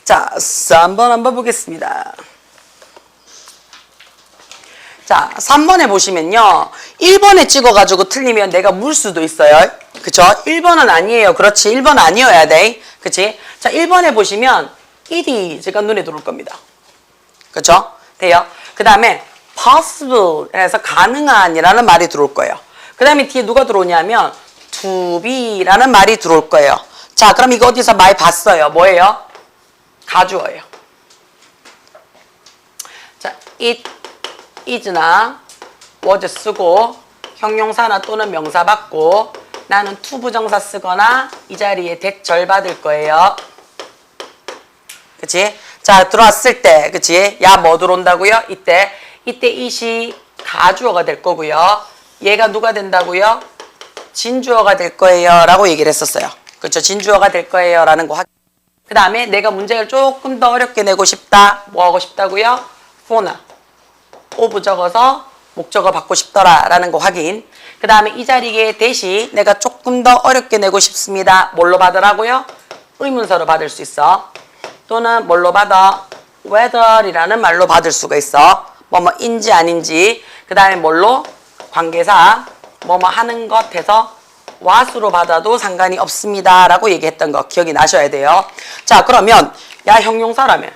자, 3번 한번 보겠습니다. 자, 3번에 보시면요. 1번에 찍어가지고 틀리면 내가 물 수도 있어요. 그쵸? 1번은 아니에요. 그렇지. 1번 아니어야 돼. 그치? 자, 1번에 보시면 it is가 눈에 들어올 겁니다. 그쵸? 돼요? 그 다음에 possible 해서 가능한이라는 말이 들어올 거예요. 그 다음에 뒤에 누가 들어오냐면 to be라는 말이 들어올 거예요. 자, 그럼 이거 어디서 많이 봤어요? 뭐예요? 가주어예요. 자, it is나 was 쓰고 형용사나 또는 명사 받고 나는 to 부정사 쓰거나 이 자리에 대절 받을 거예요. 그치? 자, 들어왔을 때, 그치? 야, 뭐 들어온다고요? 이때 it이 가주어가 될 거고요. 얘가 누가 된다고요? 진주어가 될 거예요. 라고 얘기를 했었어요. 그쵸? 진주어가 될 거예요. 라는 거. 그 다음에 내가 문제를 조금 더 어렵게 내고 싶다. 뭐 하고 싶다고요? for나 of 적어서 목적어 받고 싶더라. 라는 거 확인. 그 다음에 이 자리에 대시 내가 조금 더 어렵게 내고 싶습니다. 뭘로 받으라고요? 의문사로 받을 수 있어. 또는 뭘로 받아? whether이라는 말로 받을 수가 있어. 뭐뭐인지 아닌지. 그 다음에 뭘로? 관계사 뭐뭐 하는 것 해서 what으로 받아도 상관이 없습니다. 라고 얘기했던 거 기억이 나셔야 돼요. 자, 그러면 야, 형용사라면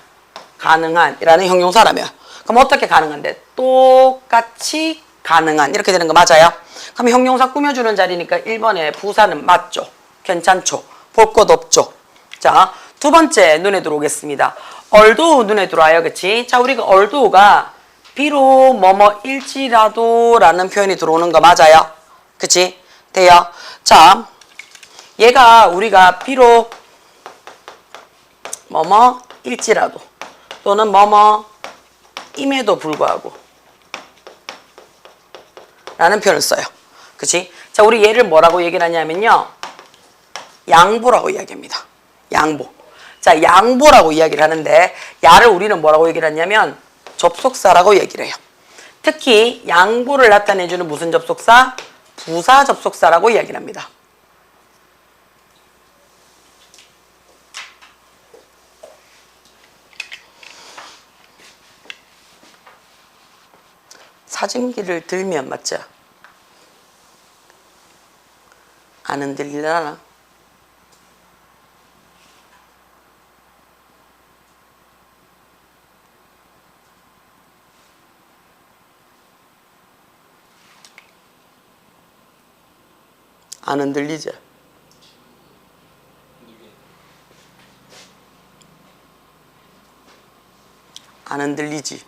가능한이라는 형용사라면 그럼 어떻게 가능한데? 똑같이 가능한 이렇게 되는 거 맞아요? 그럼 형용사 꾸며주는 자리니까 1번에 부사는 맞죠? 괜찮죠? 볼 것 없죠? 자, 두 번째 눈에 들어오겠습니다. although 눈에 들어와요. 그치? 자, 우리가 although가 비록 뭐뭐일지라도 라는 표현이 들어오는 거 맞아요? 그치? 돼요? 자, 얘가 우리가 비록 뭐뭐일지라도 또는 뭐뭐임에도 불구하고 라는 표현을 써요. 그치? 자, 우리 얘를 뭐라고 얘기를 하냐면요. 양보라고 이야기합니다. 양보. 자, 양보라고 이야기를 하는데 야를 우리는 뭐라고 얘기를 하냐면 접속사라고 얘기를 해요. 특히 양보를 나타내주는 무슨 접속사? 부사 접속사라고 이야기를 합니다. 사진기를 들면 맞죠? 안 흔들리려나? 안 흔들리죠? 안 흔들리지?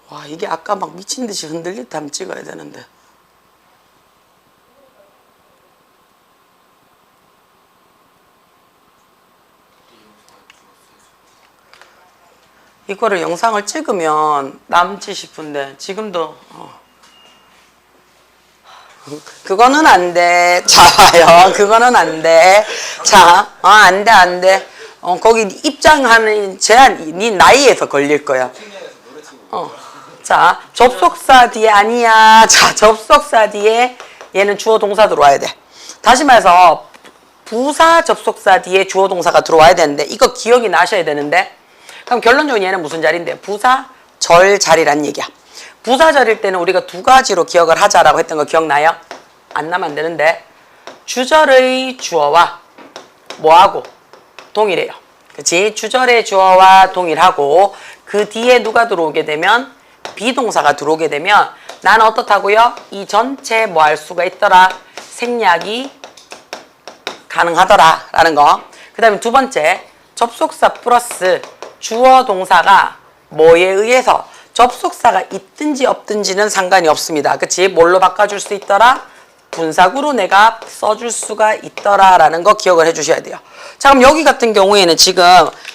와, 이게 아까 막 미친 듯이 흔들릴 때 한번 찍어야 되는데. 이거를 영상을 찍으면 남지 싶은데 지금도 그거는 안 돼. 자요. 그거는 안 돼. 자, 안 돼, 안 돼. 거기 입장하는 제한, 네 나이에서 걸릴 거야. 자, 접속사 뒤에 아니야. 자, 접속사 뒤에 얘는 주어 동사 들어와야 돼. 다시 말해서 부사 접속사 뒤에 주어 동사가 들어와야 되는데 이거 기억이 나셔야 되는데 그럼 결론적으로 얘는 무슨 자리인데? 부사 절 자리란 얘기야. 부사 절일 때는 우리가 두 가지로 기억을 하자라고 했던 거 기억나요? 안 나면 안 되는데 주절의 주어와 뭐하고? 동일해요. 그치? 주절의 주어와 동일하고 그 뒤에 누가 들어오게 되면 비동사가 들어오게 되면 나는 어떻다고요? 이 전체 뭐 할 수가 있더라? 생략이 가능하더라 라는 거. 그 다음에 두 번째 접속사 플러스 주어 동사가 뭐에 의해서 접속사가 있든지 없든지는 상관이 없습니다. 그치? 뭘로 바꿔줄 수 있더라? 분사구로 내가 써줄 수가 있더라 라는 거 기억을 해주셔야 돼요. 자, 그럼 여기 같은 경우에는 지금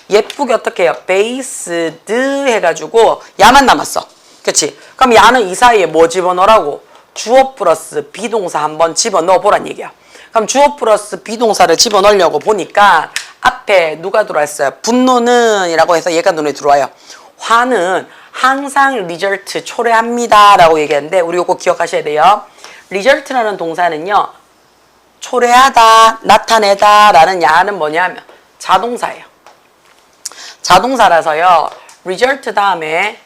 예쁘게 어떻게 해요? based 해가지고 야만 남았어. 그치? 그럼 야는 이 사이에 뭐 집어넣으라고? 주어 플러스 비동사 한번 집어넣어 보란 얘기야. 그럼 주어 플러스 비동사를 집어넣으려고 보니까 앞에 누가 들어왔어요? 분노는 이라고 해서 얘가 눈에 들어와요. 화는 항상 리절트 초래합니다 라고 얘기하는데 우리 이거 기억하셔야 돼요. 리절트라는 동사는요, 초래하다, 나타내다 라는 야는 뭐냐면 자동사예요. 자동사라서요, result 다음에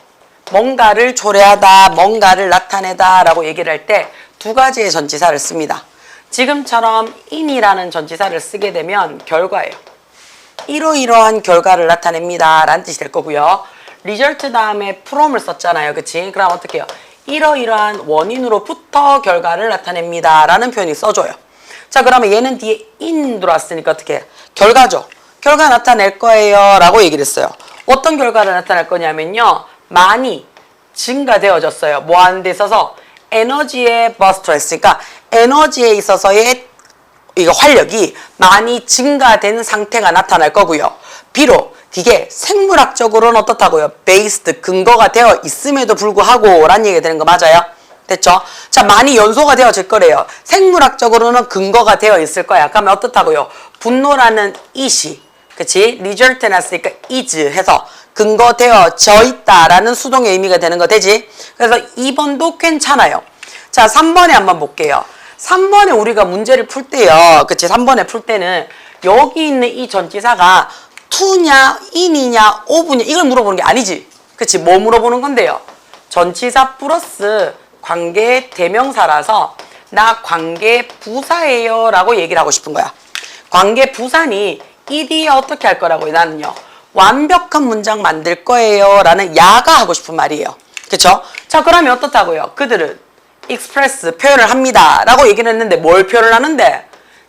뭔가를 초래하다, 뭔가를 나타내다 라고 얘기를 할 때 두 가지의 전치사를 씁니다. 지금처럼 in이라는 전치사를 쓰게 되면 결과예요. 이러이러한 결과를 나타냅니다 라는 뜻이 될 거고요. result 다음에 from을 썼잖아요. 그치? 그럼 어떻게 해요? 이러이러한 원인으로부터 결과를 나타냅니다 라는 표현이 써줘요. 자, 그러면 얘는 뒤에 in 들어왔으니까 어떻게 해요? 결과죠. 결과 나타낼 거예요 라고 얘기를 했어요. 어떤 결과를 나타낼 거냐면요, 많이 증가되어졌어요. 뭐 하는 데 있어서? 에너지에 버스트 했으니까 에너지에 있어서의 이거 활력이 많이 증가된 상태가 나타날 거고요. 비록 이게 생물학적으로는 어떻다고요? 베이스드, 근거가 되어 있음에도 불구하고 라는 얘기가 되는 거 맞아요? 됐죠? 자, 많이 연소가 되어질 거래요. 생물학적으로는 근거가 되어 있을 거야. 그러면 어떻다고요? 분노라는 이시, 그치? 리절트 났으니까 is 해서 근거되어져 있다라는 수동의 의미가 되는 거 되지? 그래서 2번도 괜찮아요. 자, 3번에 한번 볼게요. 3번에 우리가 문제를 풀 때요, 그치? 3번에 풀 때는 여기 있는 이 전치사가 to냐, in이냐, of냐 이걸 물어보는 게 아니지. 그치? 뭐 물어보는 건데요? 전치사 플러스 관계 대명사라서 나 관계 부사예요 라고 얘기를 하고 싶은 거야. 관계 부사니 이 뒤에 어떻게 할 거라고요? 나는요, 완벽한 문장 만들 거예요 라는 야가 하고 싶은 말이에요. 그쵸? 자, 그러면 어떻다고요? 그들은 express 표현을 합니다 라고 얘기를 했는데 뭘 표현을 하는데?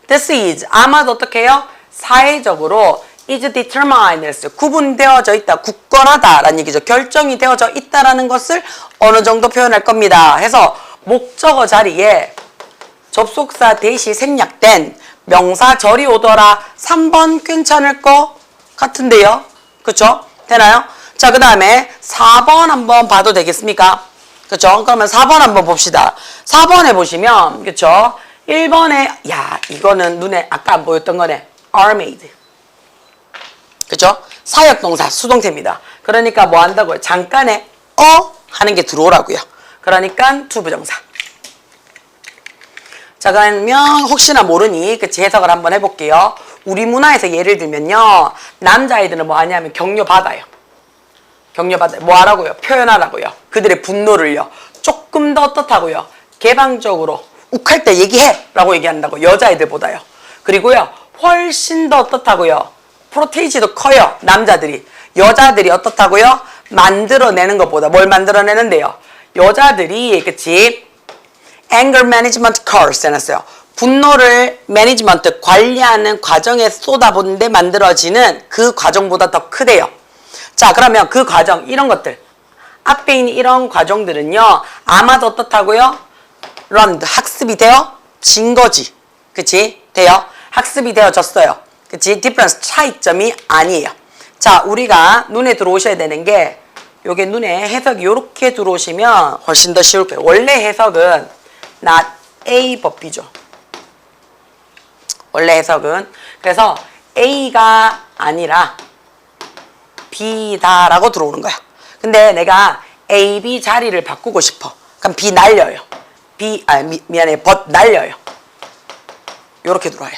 This is 아마도 어떻게 해요? 사회적으로 is determined 했어요. 구분되어져 있다, 굳건하다 라는 얘기죠. 결정이 되어져 있다라는 것을 어느 정도 표현할 겁니다 해서 목적어 자리에 접속사 대시 생략된 명사절이 오더라. 3번 괜찮을 것 같은데요. 그쵸? 되나요? 자, 그 다음에 4번 한번 봐도 되겠습니까? 그쵸? 그러면 4번 한번 봅시다. 4번에 보시면, 그쵸? 1번에, 야, 이거는 눈에 아까 안 보였던 거네. are made. 그쵸? 사역동사, 수동태입니다. 그러니까 뭐 한다고요? 잠깐에 하는 게 들어오라고요. 그러니까 투부정사. 자, 그러면 혹시나 모르니 그치 해석을 한번 해볼게요. 우리 문화에서 예를 들면요, 남자아이들은 뭐 하냐면 격려받아요. 격려받아요. 뭐 하라고요? 표현하라고요. 그들의 분노를요. 조금 더 어떻다고요? 개방적으로 욱할 때 얘기해 라고 얘기한다고. 여자애들보다요. 그리고요, 훨씬 더 어떻다고요? 프로테이지도 커요. 남자들이. 여자들이 어떻다고요? 만들어내는 것보다. 뭘 만들어내는데요? 여자들이 그치 anger management course 해놨어요. 분노를 매니지먼트 관리하는 과정에 쏟아붓는데 만들어지는 그 과정보다 더 크대요. 자, 그러면 그 과정 이런 것들 앞에 있는 이런 과정들은요, 아마도 어떻다고요? learned 학습이 되어진 거지. 그치? 돼요. 학습이 되어졌어요. 그치? difference 차이점이 아니에요. 자, 우리가 눈에 들어오셔야 되는 게 요게 눈에 해석이 요렇게 들어오시면 훨씬 더 쉬울 거예요. 원래 해석은 not A but B죠. 원래 해석은. 그래서 A가 아니라 B다 라고 들어오는 거야. 근데 내가 A, B 자리를 바꾸고 싶어. 그럼 B 날려요. 미안해. but 날려요. 요렇게 들어와요.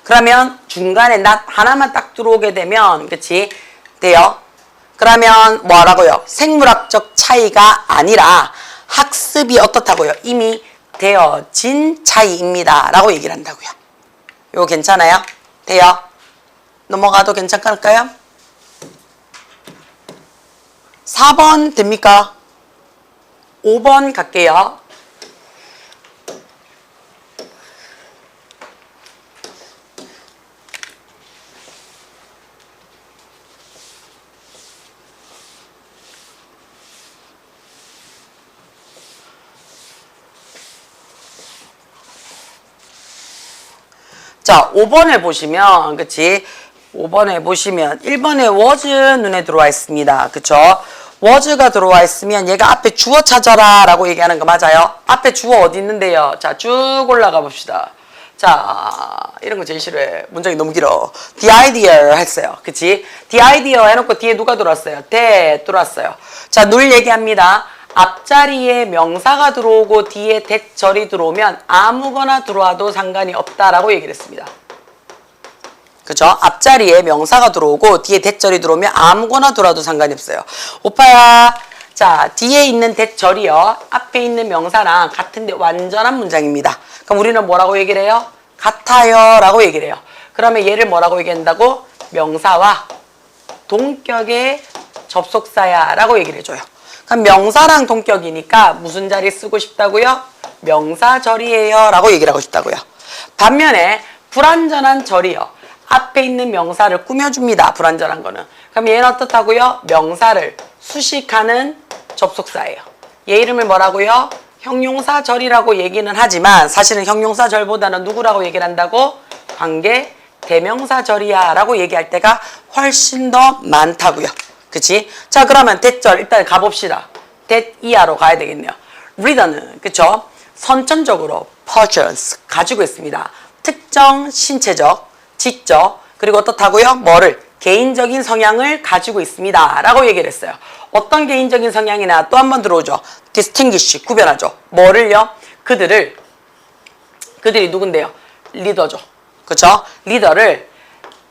그러면 중간에 not 하나만 딱 들어오게 되면, 그치? 돼요. 그러면 뭐라고요? 생물학적 차이가 아니라 학습이 어떻다고요? 이미 되어진 차이입니다 라고 얘기를 한다고요. 이거 괜찮아요? 돼요? 넘어가도 괜찮을까요? 4번 됩니까? 5번 갈게요. 자, 5번에 보시면, 그치? 5번에 보시면, 1번에 was 눈에 들어와 있습니다. 그쵸? was가 들어와 있으면 얘가 앞에 주어 찾아라 라고 얘기하는 거 맞아요? 앞에 주어 어디 있는데요? 자, 쭉 올라가 봅시다. 자, 이런 거 제일 싫어해. 문장이 너무 길어. The idea 했어요. 그치? The idea 해놓고 뒤에 누가 들어왔어요? that 들어왔어요. 자, 늘 얘기합니다. 앞자리에 명사가 들어오고 뒤에 대절이 들어오면 아무거나 들어와도 상관이 없다라고 얘기를 했습니다. 그죠? 앞자리에 명사가 들어오고 뒤에 대절이 들어오면 아무거나 들어와도 상관이 없어요. 오빠야, 자, 뒤에 있는 대절이요. 앞에 있는 명사랑 같은데 완전한 문장입니다. 그럼 우리는 뭐라고 얘기를 해요? 같아요 라고 얘기를 해요. 그러면 얘를 뭐라고 얘기한다고? 명사와 동격의 접속사야 라고 얘기를 해줘요. 그럼 명사랑 동격이니까 무슨 자리 쓰고 싶다고요? 명사 절이에요 라고 얘기를 하고 싶다고요. 반면에 불완전한 절이요. 앞에 있는 명사를 꾸며줍니다. 불완전한 거는. 그럼 얘는 어떻다고요? 명사를 수식하는 접속사예요. 얘 이름을 뭐라고요? 형용사절이라고 얘기는 하지만 사실은 형용사절보다는 누구라고 얘기를 한다고? 관계 대명사절이야 라고 얘기할 때가 훨씬 더 많다고요. 그치? 자, 그러면 대절 일단 가봅시다. that 이하로 가야 되겠네요. reader는 그쵸? 선천적으로 persons 가지고 있습니다. 특정 신체적, 지적, 그리고 어떻다고요? 뭐를? 개인적인 성향을 가지고 있습니다 라고 얘기를 했어요. 어떤 개인적인 성향이나 또 한 번 들어오죠. distinguish, 구별하죠. 뭐를요? 그들이 누군데요? 리더죠. 그쵸? 리더를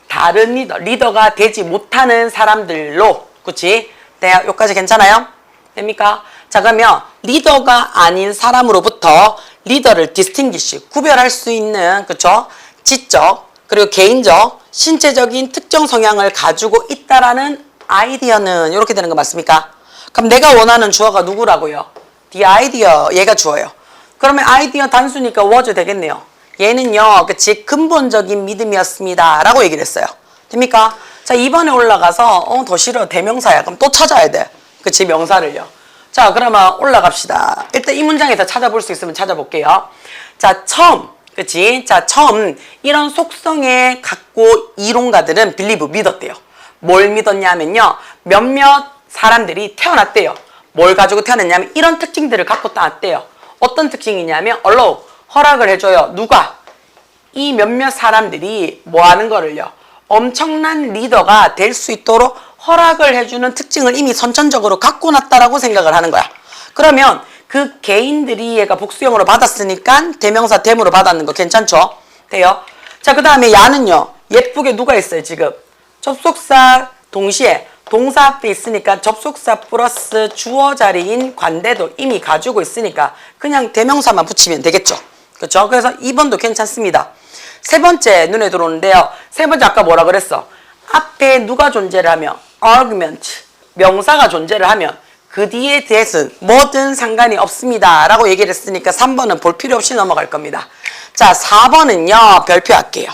다른 리더가 되지 못하는 사람들로, 그치? 네, 여기까지 괜찮아요? 됩니까? 자, 그러면 리더가 아닌 사람으로부터 리더를 distinguish, 구별할 수 있는, 그쵸? 지적, 그리고 개인적, 신체적인 특정 성향을 가지고 있다라는 아이디어는 이렇게 되는 거 맞습니까? 그럼 내가 원하는 주어가 누구라고요? The idea, 얘가 주어요. 그러면 아이디어 단수니까 was 되겠네요. 얘는요, 그치? 근본적인 믿음이었습니다 라고 얘기를 했어요. 됩니까? 자, 2번에 올라가서 더 싫어. 대명사야. 그럼 또 찾아야 돼. 그치? 명사를요. 자, 그러면 올라갑시다. 일단 이 문장에서 찾아볼 수 있으면 찾아볼게요. 자, 처음. 그치? 자, 처음 이런 속성에 갖고 이론가들은 believe, 믿었대요. 뭘 믿었냐면요. 몇몇 사람들이 태어났대요. 뭘 가지고 태어났냐면 이런 특징들을 갖고 나왔대요. 어떤 특징이냐면 allow, 허락을 해줘요. 누가? 이 몇몇 사람들이 뭐 하는 거를요. 엄청난 리더가 될 수 있도록 허락을 해주는 특징을 이미 선천적으로 갖고 났다라고 생각을 하는 거야. 그러면 그 개인들이 얘가 복수형으로 받았으니까 대명사 댐으로 받았는 거 괜찮죠? 돼요? 자, 그 다음에 야는요. 예쁘게 누가 있어요 지금? 접속사 동시에 동사 앞에 있으니까 접속사 플러스 주어 자리인 관대도 이미 가지고 있으니까 그냥 대명사만 붙이면 되겠죠? 그렇죠? 그래서 2번도 괜찮습니다. 세 번째 눈에 들어오는데요. 세 번째 아까 뭐라 그랬어? 앞에 누가 존재를 하면 argument, 명사가 존재를 하면 그 뒤에 대해서는 뭐든 상관이 없습니다 라고 얘기를 했으니까 3번은 볼 필요 없이 넘어갈 겁니다. 자, 4번은요. 별표할게요.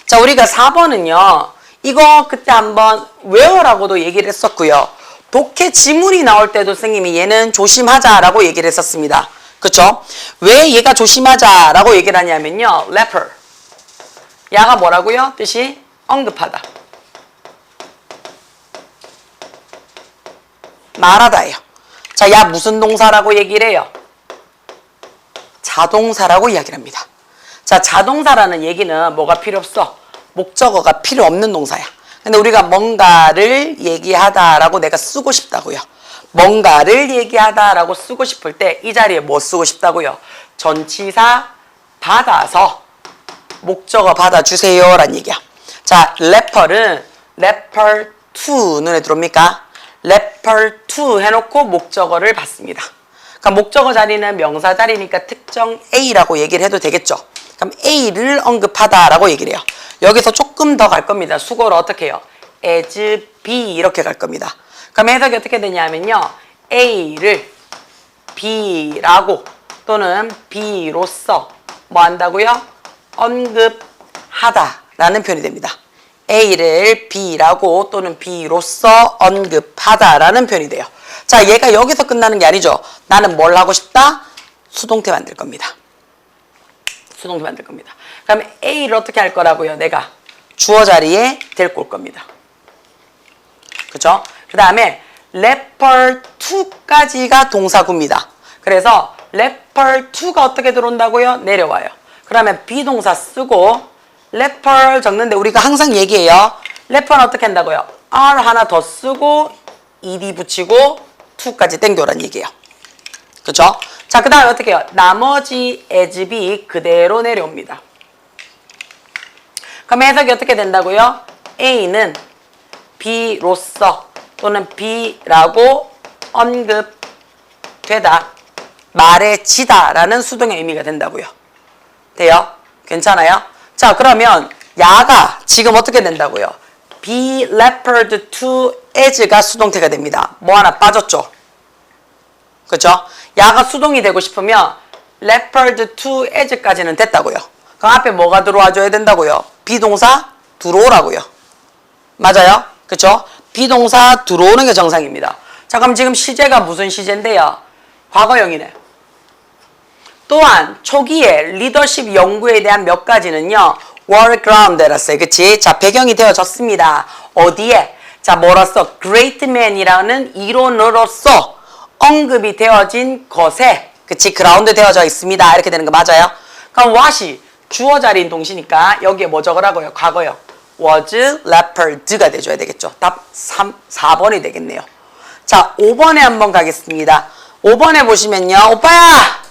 자, 우리가 4번은요. 이거 그때 한번 where라고도 얘기를 했었고요. 독해 지문이 나올 때도 선생님이 얘는 조심하자라고 얘기를 했었습니다. 그쵸? 왜 얘가 조심하자라고 얘기를 하냐면요. refer. 야가 뭐라고요? 뜻이 언급하다. 말하다예요. 자, 야 무슨 동사라고 얘기를 해요? 자동사라고 이야기를 합니다. 자, 자동사라는 얘기는 뭐가 필요 없어? 목적어가 필요 없는 동사야. 근데 우리가 뭔가를 얘기하다라고 내가 쓰고 싶다고요. 뭔가를 얘기하다라고 쓰고 싶을 때 이 자리에 뭐 쓰고 싶다고요? 전치사 받아서 목적어 받아주세요 라는 얘기야. 자, refer은 refer to 눈에 들어옵니까? refer to 해놓고 목적어를 받습니다. 그러니까 목적어 자리는 명사 자리니까 특정 A라고 얘기를 해도 되겠죠. 그럼 A를 언급하다라고 얘기를 해요. 여기서 조금 더 갈 겁니다. 수고를 어떻게 해요? as B 이렇게 갈 겁니다. 그럼 해석이 어떻게 되냐면요. A를 B라고 또는 B로서 뭐 한다고요? 언급하다라는 표현이 됩니다. A를 B라고 또는 B로서 언급하다라는 표현이 돼요. 자, 얘가 여기서 끝나는 게 아니죠. 나는 뭘 하고 싶다? 수동태 만들 겁니다. 수동태 만들 겁니다. 그럼 A를 어떻게 할 거라고요? 내가 주어 자리에 데리고 올 겁니다. 그죠? 그 다음에 refer to까지가 동사구입니다. 그래서 refer to가 어떻게 들어온다고요? 내려와요. 그러면 비동사 쓰고 refer 적는데 우리가 항상 얘기해요. refer는 어떻게 한다고요? R 하나 더 쓰고 ed 붙이고 to까지 땡겨오란 얘기예요. 그죠? 자, 그 다음에 어떻게 해요? 나머지 as B 그대로 내려옵니다. 그럼 해석이 어떻게 된다고요? A는 B로서 또는 B라고 언급되다, 말해지다 라는 수동의 의미가 된다고요. 돼요? 괜찮아요? 자, 그러면 야가 지금 어떻게 된다고요? be referred to as가 수동태가 됩니다. 뭐 하나 빠졌죠? 그죠? 야가 수동이 되고 싶으면 referred to as까지는 됐다고요. 그럼 앞에 뭐가 들어와줘야 된다고요? 비동사 들어오라고요. 맞아요? 그쵸? 비동사 들어오는 게 정상입니다. 자, 그럼 지금 시제가 무슨 시제인데요? 과거형이네. 또한 초기에 리더십 연구에 대한 몇 가지는요, were grounded였어요. 그치? 자, 배경이 되어졌습니다. 어디에? 자, 뭐로써? great man이라는 이론으로서 언급이 되어진 것에, 그치? 그라운드 되어져 있습니다. 이렇게 되는 거 맞아요? 그럼 what이 주어 자리인 동시니까 여기에 뭐 적으라고요? 과거요. was referred가 돼줘야 되겠죠. 답 4번이 되겠네요. 자, 5번에 한번 가겠습니다. 5번에 보시면요. 오빠야!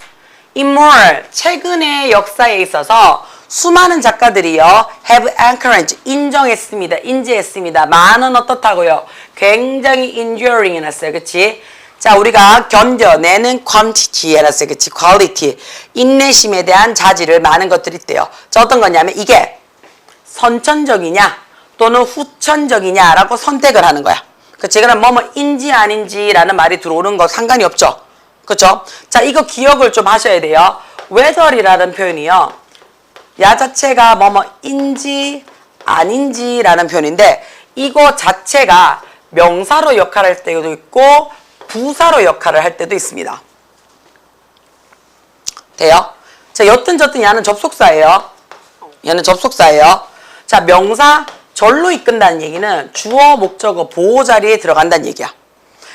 인물, 최근의 역사에 있어서 수많은 작가들이요. have encouraged, 인정했습니다. 인지했습니다. 많은 어떻다고요? 굉장히 enduring 해놨어요. 그치? 자, 우리가 견뎌내는 quantity 해놨어요. 그치? quality. 인내심에 대한 자질을 많은 것들이 있대요. 자, 어떤 거냐면 이게 선천적이냐 또는 후천적이냐라고 선택을 하는 거야. 그치? 그럼 뭐뭐인지 아닌지라는 말이 들어오는 거 상관이 없죠. 그쵸? 자, 이거 기억을 좀 하셔야 돼요. whether이라는 표현이요. 야 자체가 뭐뭐인지 아닌지라는 표현인데 이거 자체가 명사로 역할을 할 때도 있고 부사로 역할을 할 때도 있습니다. 돼요? 자, 여튼 저튼 얘는 접속사예요. 얘는 접속사예요. 자, 명사 절로 이끈다는 얘기는 주어, 목적어, 보호 자리에 들어간다는 얘기야.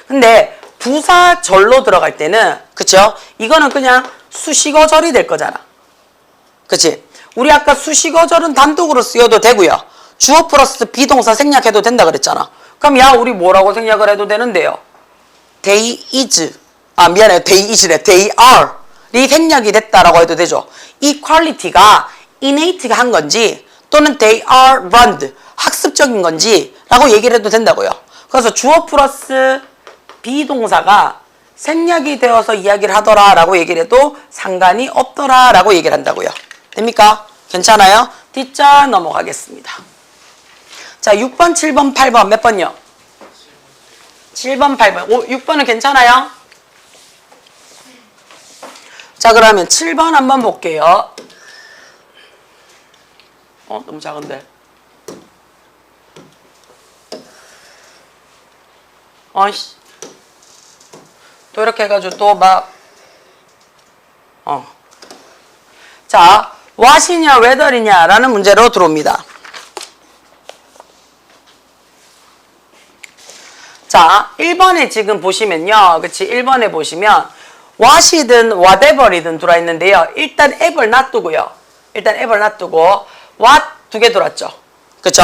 근데 부사 절로 들어갈 때는 그쵸? 이거는 그냥 수식어절이 될 거잖아. 그치? 우리 아까 수식어절은 단독으로 쓰여도 되고요. 주어 플러스 비동사 생략해도 된다 그랬잖아. 그럼 야 우리 뭐라고 생략을 해도 되는데요? They is 미안해요. They is래. They are이 생략이 됐다라고 해도 되죠. 이 퀄리티가 innate가 한 건지 또는 they are learned 학습적인 건지 라고 얘기를 해도 된다고요. 그래서 주어 플러스 비동사가 생략이 되어서 이야기를 하더라 라고 얘기를 해도 상관이 없더라 라고 얘기를 한다고요. 됩니까? 괜찮아요? 뒷자 넘어가겠습니다. 자, 6번, 7번, 8번 몇 번요? 7번, 8번. 6번은 괜찮아요? 자, 그러면 7번 한번 볼게요. 너무 작은데. 어이씨. 또 이렇게 해가지고 또 막, 자, what이냐, whether이냐 라는 문제로 들어옵니다. 자, 1번에 지금 보시면요. 그치? 1번에 보시면 what이든 whatever이든 들어있는데요. 일단 앱을 놔두고요. 일단 앱을 놔두고 what 두 개 들어왔죠. 그쵸?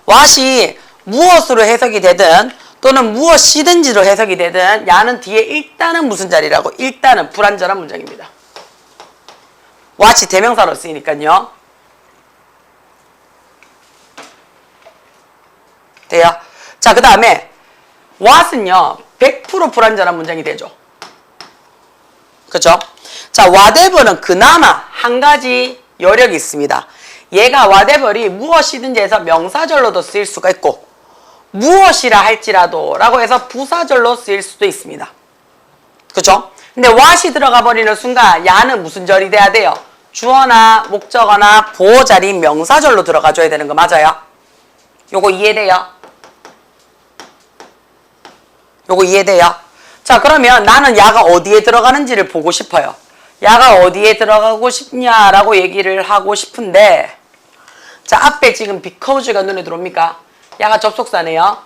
what이 무엇으로 해석이 되든 또는 무엇이든지로 해석이 되든 야는 뒤에 일단은 무슨 자리라고? 일단은 불완전한 문장입니다. what이 대명사로 쓰이니까요. 돼요? 자, 그 다음에 what은요 100% 불완전한 문장이 되죠. 그쵸? 자, whatever는 그나마 한 가지 여력이 있습니다. 얘가 whatever이 무엇이든지 해서 명사절로도 쓰일 수가 있고 무엇이라 할지라도 라고 해서 부사절로 쓰일 수도 있습니다. 그쵸? 근데 what이 들어가 버리는 순간 야는 무슨 절이 돼야 돼요? 주어나 목적어나 보호자리 명사절로 들어가줘야 되는 거 맞아요? 요거 이해돼요? 요거 이해돼요? 자, 그러면 나는 야가 어디에 들어가는지를 보고 싶어요. 야가 어디에 들어가고 싶냐라고 얘기를 하고 싶은데 자, 앞에 지금 because가 눈에 들어옵니까? 야가 접속사네요.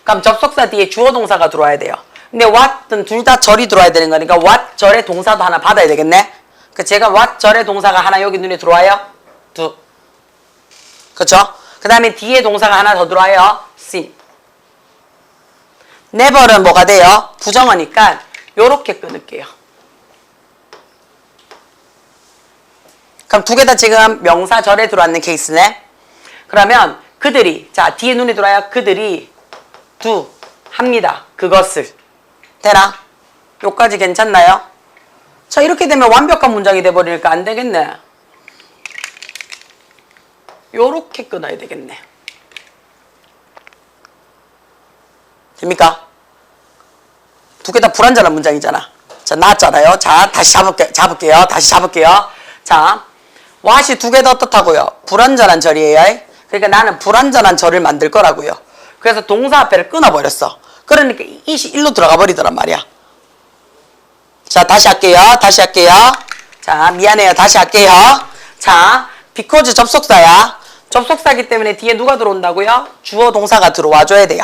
그럼 접속사 뒤에 주어 동사가 들어와야 돼요. 근데 what든 둘 다 절이 들어와야 되는 거니까 what 절의 동사도 하나 받아야 되겠네. 그 제가 what 절의 동사가 하나 여기 눈에 들어와요. do. 그쵸? 그 다음에 뒤에 동사가 하나 더 들어와요. seem. never는 뭐가 돼요? 부정어니까 요렇게 끊을게요. 그럼 두 개 다 지금 명사절에 들어왔는 케이스네. 그러면 그들이, 자 뒤에 눈에 들어와요. 그들이 do 합니다. 그것을. 되나? 요까지 괜찮나요? 자 이렇게 되면 완벽한 문장이 돼버리니까 안 되겠네. 요렇게 끊어야 되겠네. 됩니까? 두 개 다 불완전한 문장이잖아. 자 나왔잖아요. 자 다시 잡을게요. 다시 잡을게요. 자 what이 두 개 다 어떻다고요? 불완전한 절이에요. 그러니까 나는 불완전한 절을 만들 거라고요. 그래서 동사 앞에를 끊어버렸어. 그러니까 이시 일로 들어가 버리더란 말이야. 자 다시 할게요. 다시 할게요. 자 미안해요. 다시 할게요. 자 because 접속사야. 접속사기 때문에 뒤에 누가 들어온다고요? 주어 동사가 들어와줘야 돼요.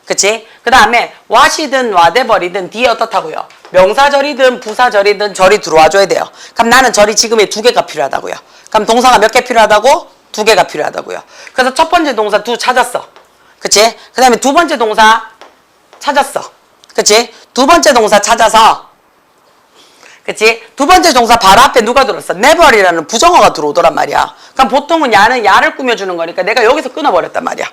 그치? 그 다음에 what이든 whatever이든 뒤에 어떻다고요? 명사절이든 부사절이든 절이 들어와줘야 돼요. 그럼 나는 절이 지금에 두 개가 필요하다고요. 그럼 동사가 몇 개 필요하다고? 두 개가 필요하다고요. 그래서 첫 번째 동사 do 찾았어. 그치? 그 다음에 두 번째 동사 찾았어. 그치? 두 번째 동사 찾아서 그치? 두 번째 동사 바로 앞에 누가 들어왔어? never이라는 부정어가 들어오더란 말이야. 그럼 보통은 야를 꾸며주는 거니까 내가 여기서 끊어버렸단 말이야.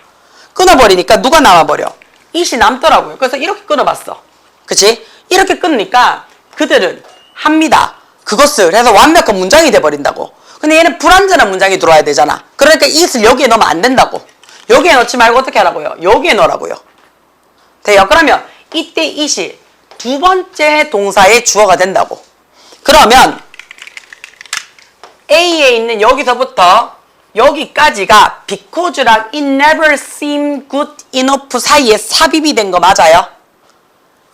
끊어버리니까 누가 남아버려? it이 남더라고요. 그래서 이렇게 끊어봤어. 그치? 이렇게 끊으니까 그들은 합니다. 그것을 해서 완벽한 문장이 돼버린다고. 근데 얘는 불완전한 문장이 들어와야 되잖아. 그러니까 it을 여기에 넣으면 안 된다고. 여기에 넣지 말고 어떻게 하라고요? 여기에 넣으라고요. 돼요? 그러면 이때 it이 두 번째 동사의 주어가 된다고. 그러면 A에 있는 여기서부터 여기까지가 because랑 it never seemed good enough 사이에 삽입이 된 거 맞아요?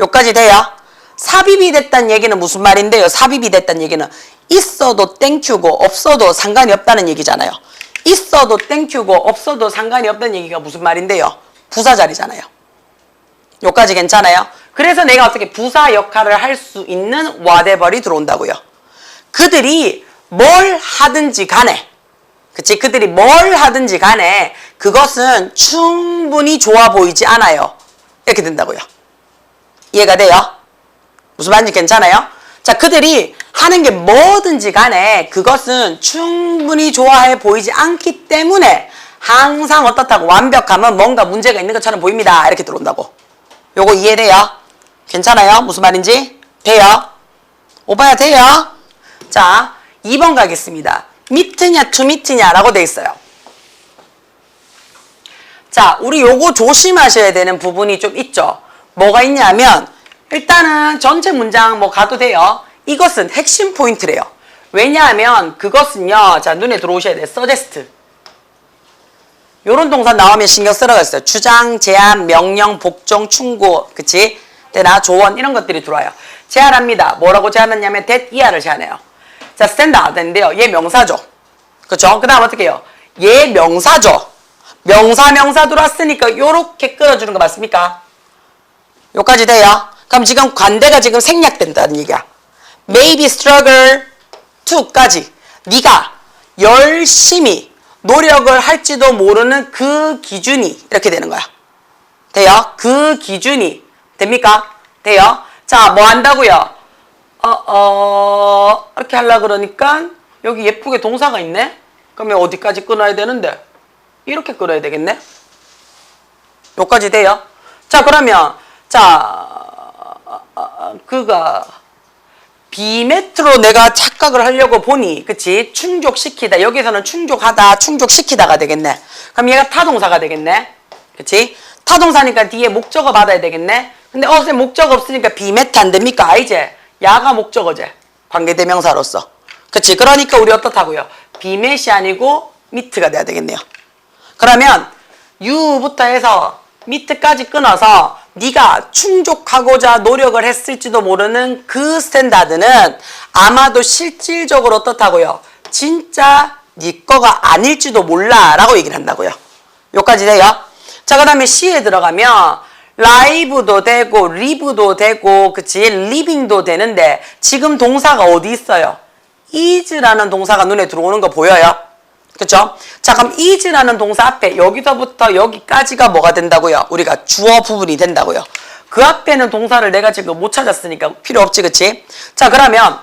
여기까지 돼요? 삽입이 됐다는 얘기는 무슨 말인데요? 삽입이 됐다는 얘기는 있어도 땡큐고 없어도 상관이 없다는 얘기잖아요. 있어도 땡큐고 없어도 상관이 없다는 얘기가 무슨 말인데요? 부사자리잖아요. 여기까지 괜찮아요? 그래서 내가 어떻게 부사 역할을 할 수 있는 whatever이 들어온다고요. 그들이 뭘 하든지 간에 그치? 그들이 뭘 하든지 간에 그것은 충분히 좋아 보이지 않아요. 이렇게 된다고요. 이해가 돼요? 무슨 말인지 괜찮아요? 자, 그들이 하는 게 뭐든지 간에 그것은 충분히 좋아해 보이지 않기 때문에 항상 어떻다고 완벽하면 뭔가 문제가 있는 것처럼 보입니다. 이렇게 들어온다고. 요거 이해돼요? 괜찮아요? 무슨 말인지? 돼요? 오빠야 돼요? 자, 2번 가겠습니다. 미트냐 투미트냐라고 돼 있어요. 자, 우리 요거 조심하셔야 되는 부분이 좀 있죠. 뭐가 있냐면 일단은 전체 문장 뭐 가도 돼요. 이것은 핵심 포인트래요. 왜냐하면 그것은요. 자, 눈에 들어오셔야 돼요. suggest. 요런 동사 나오면 신경 쓰라고 했어요. 주장, 제안, 명령, 복종, 충고, 그치? 대나, 조언 이런 것들이 들어와요. 제안합니다. 뭐라고 제안했냐면 that 이하를 제안해요. 자, standard인데요. 얘 명사죠. 그쵸? 그 다음 어떻게 해요? 얘 명사죠. 명사 들어왔으니까 요렇게 끌어주는 거 맞습니까? 요까지 돼요? 그럼 지금 관대가 지금 생략된다는 얘기야. maybe struggle to까지 네가 열심히 노력을 할지도 모르는 그 기준이 이렇게 되는 거야. 돼요? 그 기준이 됩니까? 돼요? 자, 뭐 한다고요? 이렇게 하려고 그러니까 여기 예쁘게 동사가 있네? 그러면 어디까지 끊어야 되는데? 이렇게 끊어야 되겠네? 여기까지 돼요? 자, 그러면 자, 그가 비매트로 내가 착각을 하려고 보니 그치? 충족시키다. 여기서는 충족하다, 충족시키다가 되겠네. 그럼 얘가 타동사가 되겠네. 그치? 타동사니까 뒤에 목적어 받아야 되겠네. 근데 선생님 목적어 없으니까 비매트 안 됩니까? 이제 야가 목적어제. 관계대명사로서. 그치? 그러니까 우리 어떻다고요? 비맷이 아니고 미트가 돼야 되겠네요. 그러면 유부터 해서 미트까지 끊어서 네가 충족하고자 노력을 했을지도 모르는 그 스탠다드는 아마도 실질적으로 어떻다고요? 진짜 네 거가 아닐지도 몰라 라고 얘기를 한다고요. 여기까지 돼요? 자, 그 다음에 C에 들어가면 라이브도 되고 리브도 되고 그치 리빙도 되는데 지금 동사가 어디 있어요? is라는 동사가 눈에 들어오는 거 보여요? 그쵸? 자 그럼 is라는 동사 앞에 여기서부터 여기까지가 뭐가 된다고요? 우리가 주어 부분이 된다고요. 그 앞에는 동사를 내가 지금 못 찾았으니까 필요 없지 그치? 자 그러면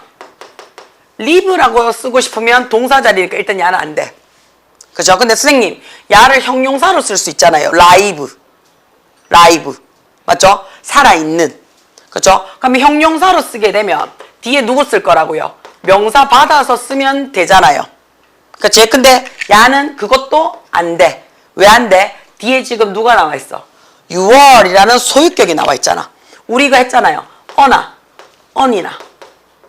live라고 쓰고 싶으면 동사 자리니까 일단 야는 안 돼. 그죠? 근데 선생님 야를 형용사로 쓸 수 있잖아요. 라이브 맞죠? 살아있는 그죠? 그럼 형용사로 쓰게 되면 뒤에 누구 쓸 거라고요? 명사 받아서 쓰면 되잖아요. 그치? 근데 야는 그것도 안 돼. 왜 안 돼? 뒤에 지금 누가 나와 있어? 유월이라는 소유격이 나와 있잖아. 우리가 했잖아요. 어나, 언이나,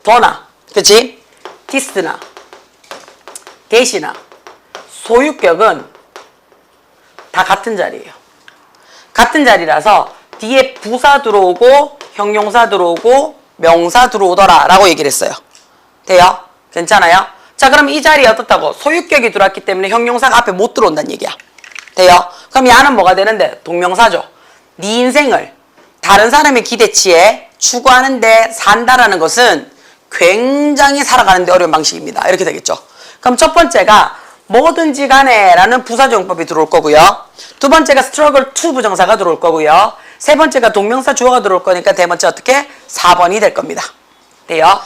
더나, 그치? 디스나, 대시나 소유격은 다 같은 자리예요. 같은 자리라서 뒤에 부사 들어오고 형용사 들어오고 명사 들어오더라 라고 얘기를 했어요. 돼요? 괜찮아요? 자 그럼 이 자리에 어떻다고? 소유격이 들어왔기 때문에 형용사가 앞에 못 들어온다는 얘기야. 돼요? 그럼 야는 뭐가 되는데? 동명사죠. 네 인생을 다른 사람의 기대치에 추구하는데 산다라는 것은 굉장히 살아가는데 어려운 방식입니다. 이렇게 되겠죠. 그럼 첫 번째가 뭐든지 간에 라는 부사조용법이 들어올 거고요. 두 번째가 struggle to 부정사가 들어올 거고요. 세 번째가 동명사 주어가 들어올 거니까 네 번째 어떻게? 4번이 될 겁니다. 돼요?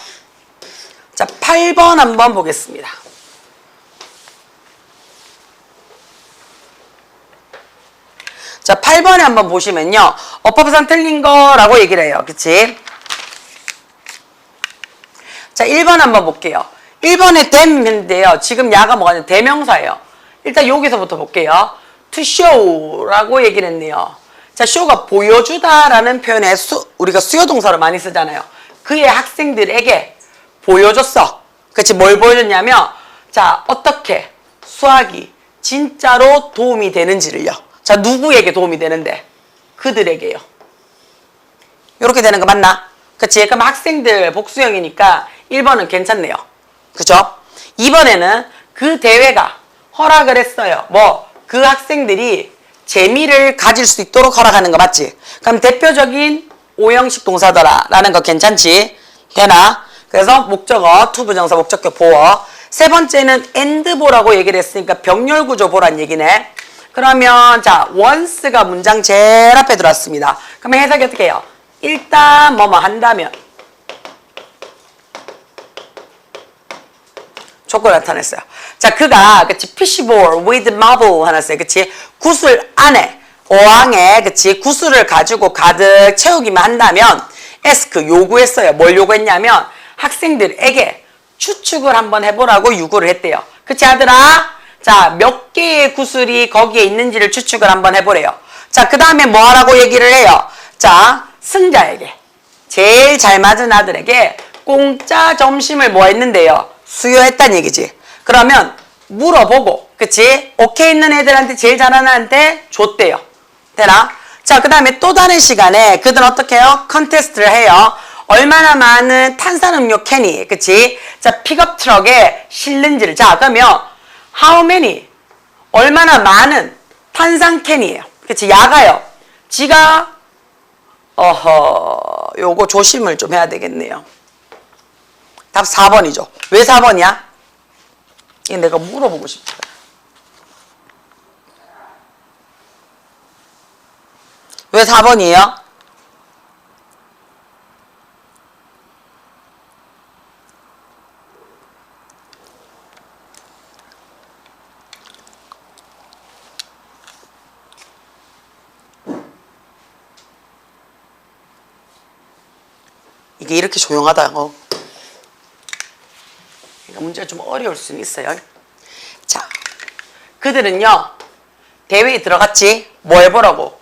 자 8번 한번 보겠습니다. 자 8번에 한번 보시면요. 어법상 틀린 거라고 얘기를 해요. 그치? 자 1번 한번 볼게요. 1번에 them인데요. 지금 야가 뭐가 아니라 대명사예요. 일단 여기서부터 볼게요. to show라고 얘기를 했네요. 자 show가 보여주다라는 표현에 우리가 수요동사로 많이 쓰잖아요. 그의 학생들에게 보여줬어. 그치? 뭘 보여줬냐면 자 어떻게 수학이 진짜로 도움이 되는지를요. 자 누구에게 도움이 되는데? 그들에게요. 이렇게 되는 거 맞나? 그치? 그럼 학생들 복수형이니까 1번은 괜찮네요. 그죠? 2번에는 그 대회가 허락을 했어요. 뭐 그 학생들이 재미를 가질 수 있도록 허락하는 거 맞지? 그럼 대표적인 오형식 동사더라 라는 거 괜찮지? 되나? 그래서 목적어, to 부정사, 목적격 보어. 세 번째는 and보라고 얘기를 했으니까 병렬구조 보란 얘기네. 그러면 자 once가 문장 제일 앞에 들어왔습니다. 그러면 해석이 어떻게 해요? 일단 뭐뭐 한다면 조건을 나타냈어요. 자 그가 그치 fishbowl with marble 하났어요. 그치 구슬 안에 어항에 그치 구슬을 가지고 가득 채우기만 한다면 ask 요구했어요. 뭘 요구했냐면 학생들에게 추측을 한번 해보라고 요구를 했대요. 그치 아들아? 자 몇 개의 구슬이 거기에 있는지를 추측을 한번 해보래요. 자 그 다음에 뭐 하라고 얘기를 해요? 자 승자에게 제일 잘 맞은 아들에게 공짜 점심을 뭐 했는데요? 수여했다는 얘기지. 그러면 물어보고 그치? 오케이 있는 애들한테 제일 잘하는 애한테 줬대요. 되나? 자 그 다음에 또 다른 시간에 그들은 어떻게 해요? 컨테스트를 해요. 얼마나 많은 탄산음료 캔이 그치? 자 픽업 트럭에 실는지를 자 그러면 how many 얼마나 많은 탄산 캔이에요. 그치? 야가요. 지가 요거 조심을 좀 해야 되겠네요. 답 4번이죠. 왜 4번이야? 이거 내가 물어보고 싶다. 왜 4번이에요? 이게 이렇게 조용하다고. 문제가 좀 어려울 수는 있어요. 자, 그들은요 대회에 들어갔지. 뭐 해보라고?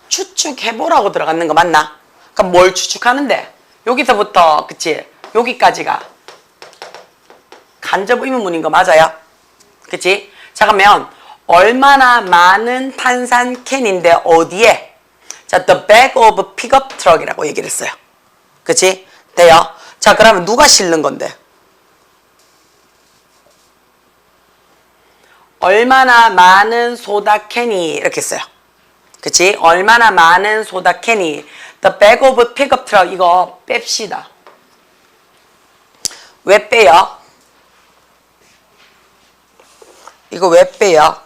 추측해보라고 들어갔는 거 맞나? 그럼 뭘 추측하는데? 여기서부터 그치? 여기까지가 간접 의문문인 거 맞아요? 그치? 자 그러면 얼마나 많은 탄산 캔인데 어디에? 자, the back of pickup truck이라고 얘기를 했어요. 그치? 돼요? 자 그러면 누가 실는 건데? 얼마나 많은 소다 캔이 이렇게 써요. 그치? 얼마나 많은 소다 캔이 the bag of pickup truck 이거 뺍시다. 왜 빼요? 이거 왜 빼요?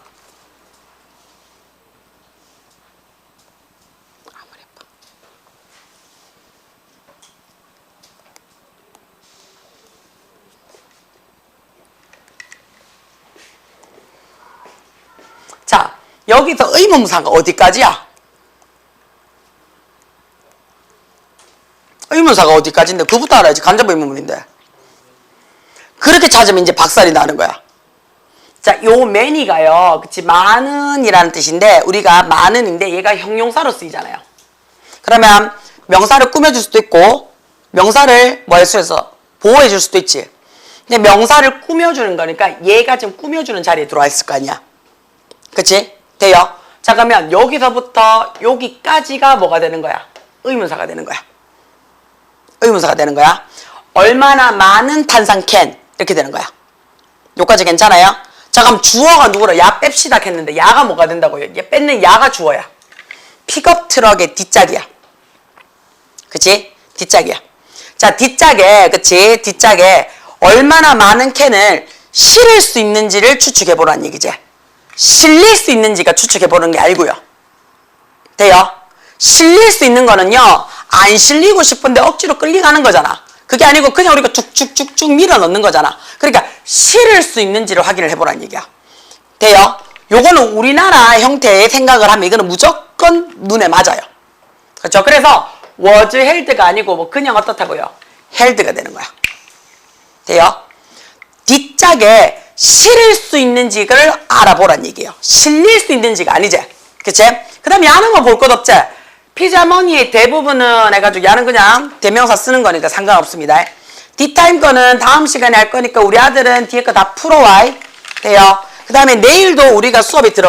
자, 여기서 의문사가 어디까지야? 의문사가 어디까지인데 그부터 알아야지. 간접 의문문인데. 그렇게 찾으면 이제 박살이 나는 거야. 자, 요 many가요. 그치, 많은이라는 뜻인데 우리가 많은인데 얘가 형용사로 쓰이잖아요. 그러면 명사를 꾸며줄 수도 있고 명사를 뭐 해서 보호해줄 수도 있지. 근데 명사를 꾸며주는 거니까 얘가 지금 꾸며주는 자리에 들어와 있을 거 아니야. 그치? 돼요? 자, 그러면 여기서부터 여기까지가 뭐가 되는 거야? 의문사가 되는 거야. 의문사가 되는 거야. 얼마나 많은 탄산 캔 이렇게 되는 거야. 여기까지 괜찮아요? 자, 그럼 주어가 누구로? 야 뺍시다 했는데 야가 뭐가 된다고요? 얘 뺏는 야가 주어야. 픽업 트럭의 뒷짝이야. 그치? 뒷짝이야. 자, 뒷짝에 그치? 뒷짝에 얼마나 많은 캔을 실을 수 있는지를 추측해보라는 얘기지. 실릴 수 있는지가 추측해보는 게 알고요. 돼요? 실릴 수 있는 거는요, 안 실리고 싶은데 억지로 끌려가는 거잖아. 그게 아니고 그냥 우리가 쭉쭉쭉쭉 밀어 넣는 거잖아. 그러니까 실을 수 있는지를 확인을 해보라는 얘기야. 돼요? 요거는 우리나라 형태의 생각을 하면 이거는 무조건 눈에 맞아요. 그렇죠? 그래서 was held가 아니고 뭐 그냥 어떻다고요? held가 되는 거야. 돼요? 뒷짝에 실을 수 있는지를 알아보란 얘기예요. 실릴 수 있는지가 아니지. 그치? 그 다음에 야는 뭐 볼 것 없지? 피자머니의 대부분은 해가지고 야는 그냥 대명사 쓰는 거니까 상관없습니다. 뒷타임 거는 다음 시간에 할 거니까 우리 아들은 뒤에 거 다 풀어와. 돼요? 그 다음에 내일도 우리가 수업이 들어가